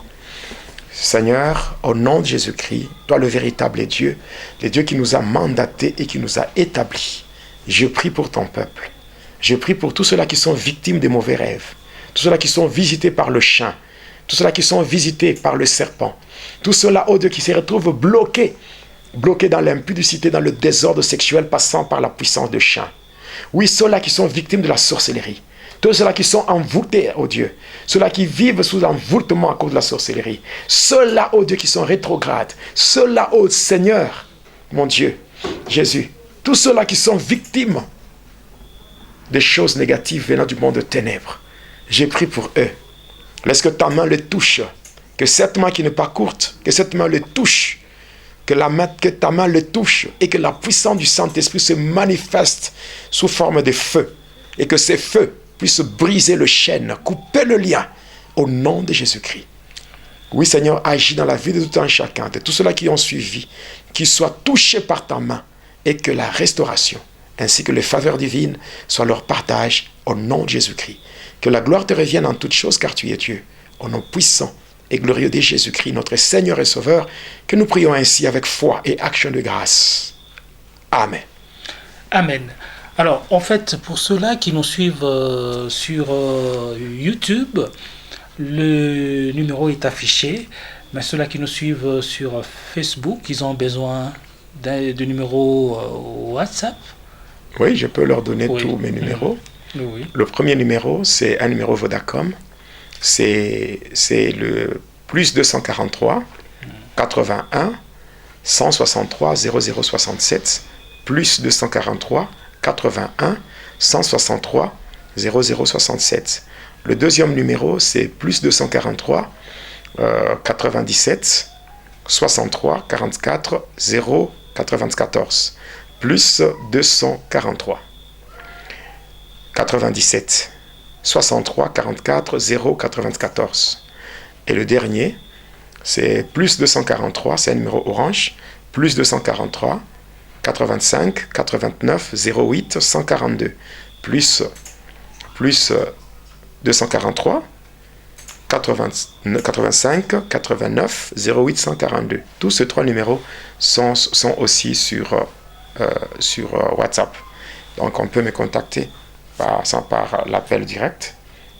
C: Seigneur, au nom de Jésus-Christ, toi le véritable Dieu, le Dieu qui nous a mandatés et qui nous a établis, je prie pour ton peuple. Je prie pour tous ceux-là qui sont victimes de mauvais rêves, tous ceux-là qui sont visités par le chien, tous ceux-là qui sont visités par le serpent, tous ceux-là, oh Dieu, qui se retrouvent bloqués dans l'impudicité, dans le désordre sexuel passant par la puissance de chien. Oui, ceux-là qui sont victimes de la sorcellerie. Tous ceux-là qui sont envoûtés, oh Dieu. Ceux-là qui vivent sous l'envoûtement à cause de la sorcellerie. Ceux-là, oh Dieu, qui sont rétrogrades. Ceux-là, oh Seigneur, mon Dieu, Jésus. Tous ceux-là qui sont victimes des choses négatives venant du monde de ténèbres. J'ai prié pour eux. Laisse que ta main les touche. Que cette main qui n'est pas courte, que cette main les touche. Que ta main le touche et que la puissance du Saint-Esprit se manifeste sous forme de feu et que ces feux puissent briser le chêne, couper le lien au nom de Jésus-Christ. Oui, Seigneur, agis dans la vie de tout un chacun, de tous ceux-là qui ont suivi, qu'ils soient touchés par ta main et que la restauration ainsi que les faveurs divines soient leur partage au nom de Jésus-Christ. Que la gloire te revienne en toutes choses car tu es Dieu, au nom puissant et glorieux de Jésus-Christ, notre Seigneur et Sauveur, que nous prions ainsi avec foi et action de grâce. Amen.
D: Amen. Alors, en fait, pour ceux-là qui nous suivent sur YouTube, le numéro est affiché. Mais ceux-là qui nous suivent sur Facebook, ils ont besoin de numéro WhatsApp.
C: Oui, je peux leur donner tous mes numéros.
D: Oui.
C: Le premier numéro, c'est un numéro Vodacom. C'est le plus 243 81 163 0067 plus 243 81 163 0067. Le deuxième numéro, c'est plus 243 97 63 44 0 94 plus 243 97 63 44 0 94. Et le dernier, c'est plus 243, c'est un numéro orange, plus 243 85 89 08 142 plus 243 85 89 08 142. Tous ces trois numéros sont aussi sur WhatsApp. Donc on peut me contacter passant par l'appel direct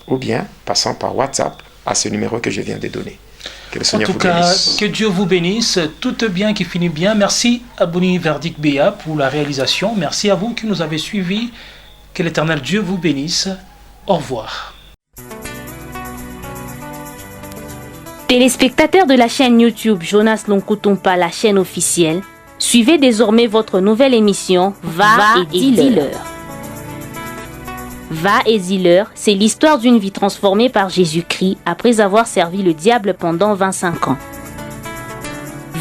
C: ou bien passant par WhatsApp à ce numéro que je viens de donner. Que le Seigneur vous bénisse.
B: Que Dieu vous bénisse. Tout bien qui finit bien. Merci à Boni Verdict Béa pour la réalisation. Merci à vous qui nous avez suivis. Que l'Éternel Dieu vous bénisse. Au revoir.
A: Téléspectateurs de la chaîne YouTube Jonas Lonkutumpa, la chaîne officielle, suivez désormais votre nouvelle émission Va et dis-leur. Va et dis-leur, c'est l'histoire d'une vie transformée par Jésus-Christ après avoir servi le diable pendant 25 ans.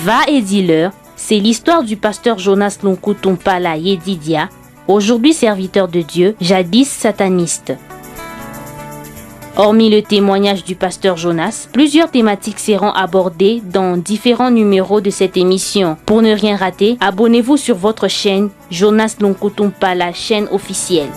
A: Va et dis-leur, c'est l'histoire du pasteur Jonas Lonkutumpa la Yedidia, aujourd'hui serviteur de Dieu, jadis sataniste. Hormis le témoignage du pasteur Jonas, plusieurs thématiques seront abordées dans différents numéros de cette émission. Pour ne rien rater, abonnez-vous sur votre chaîne Jonas Lonkutumpa, la chaîne officielle.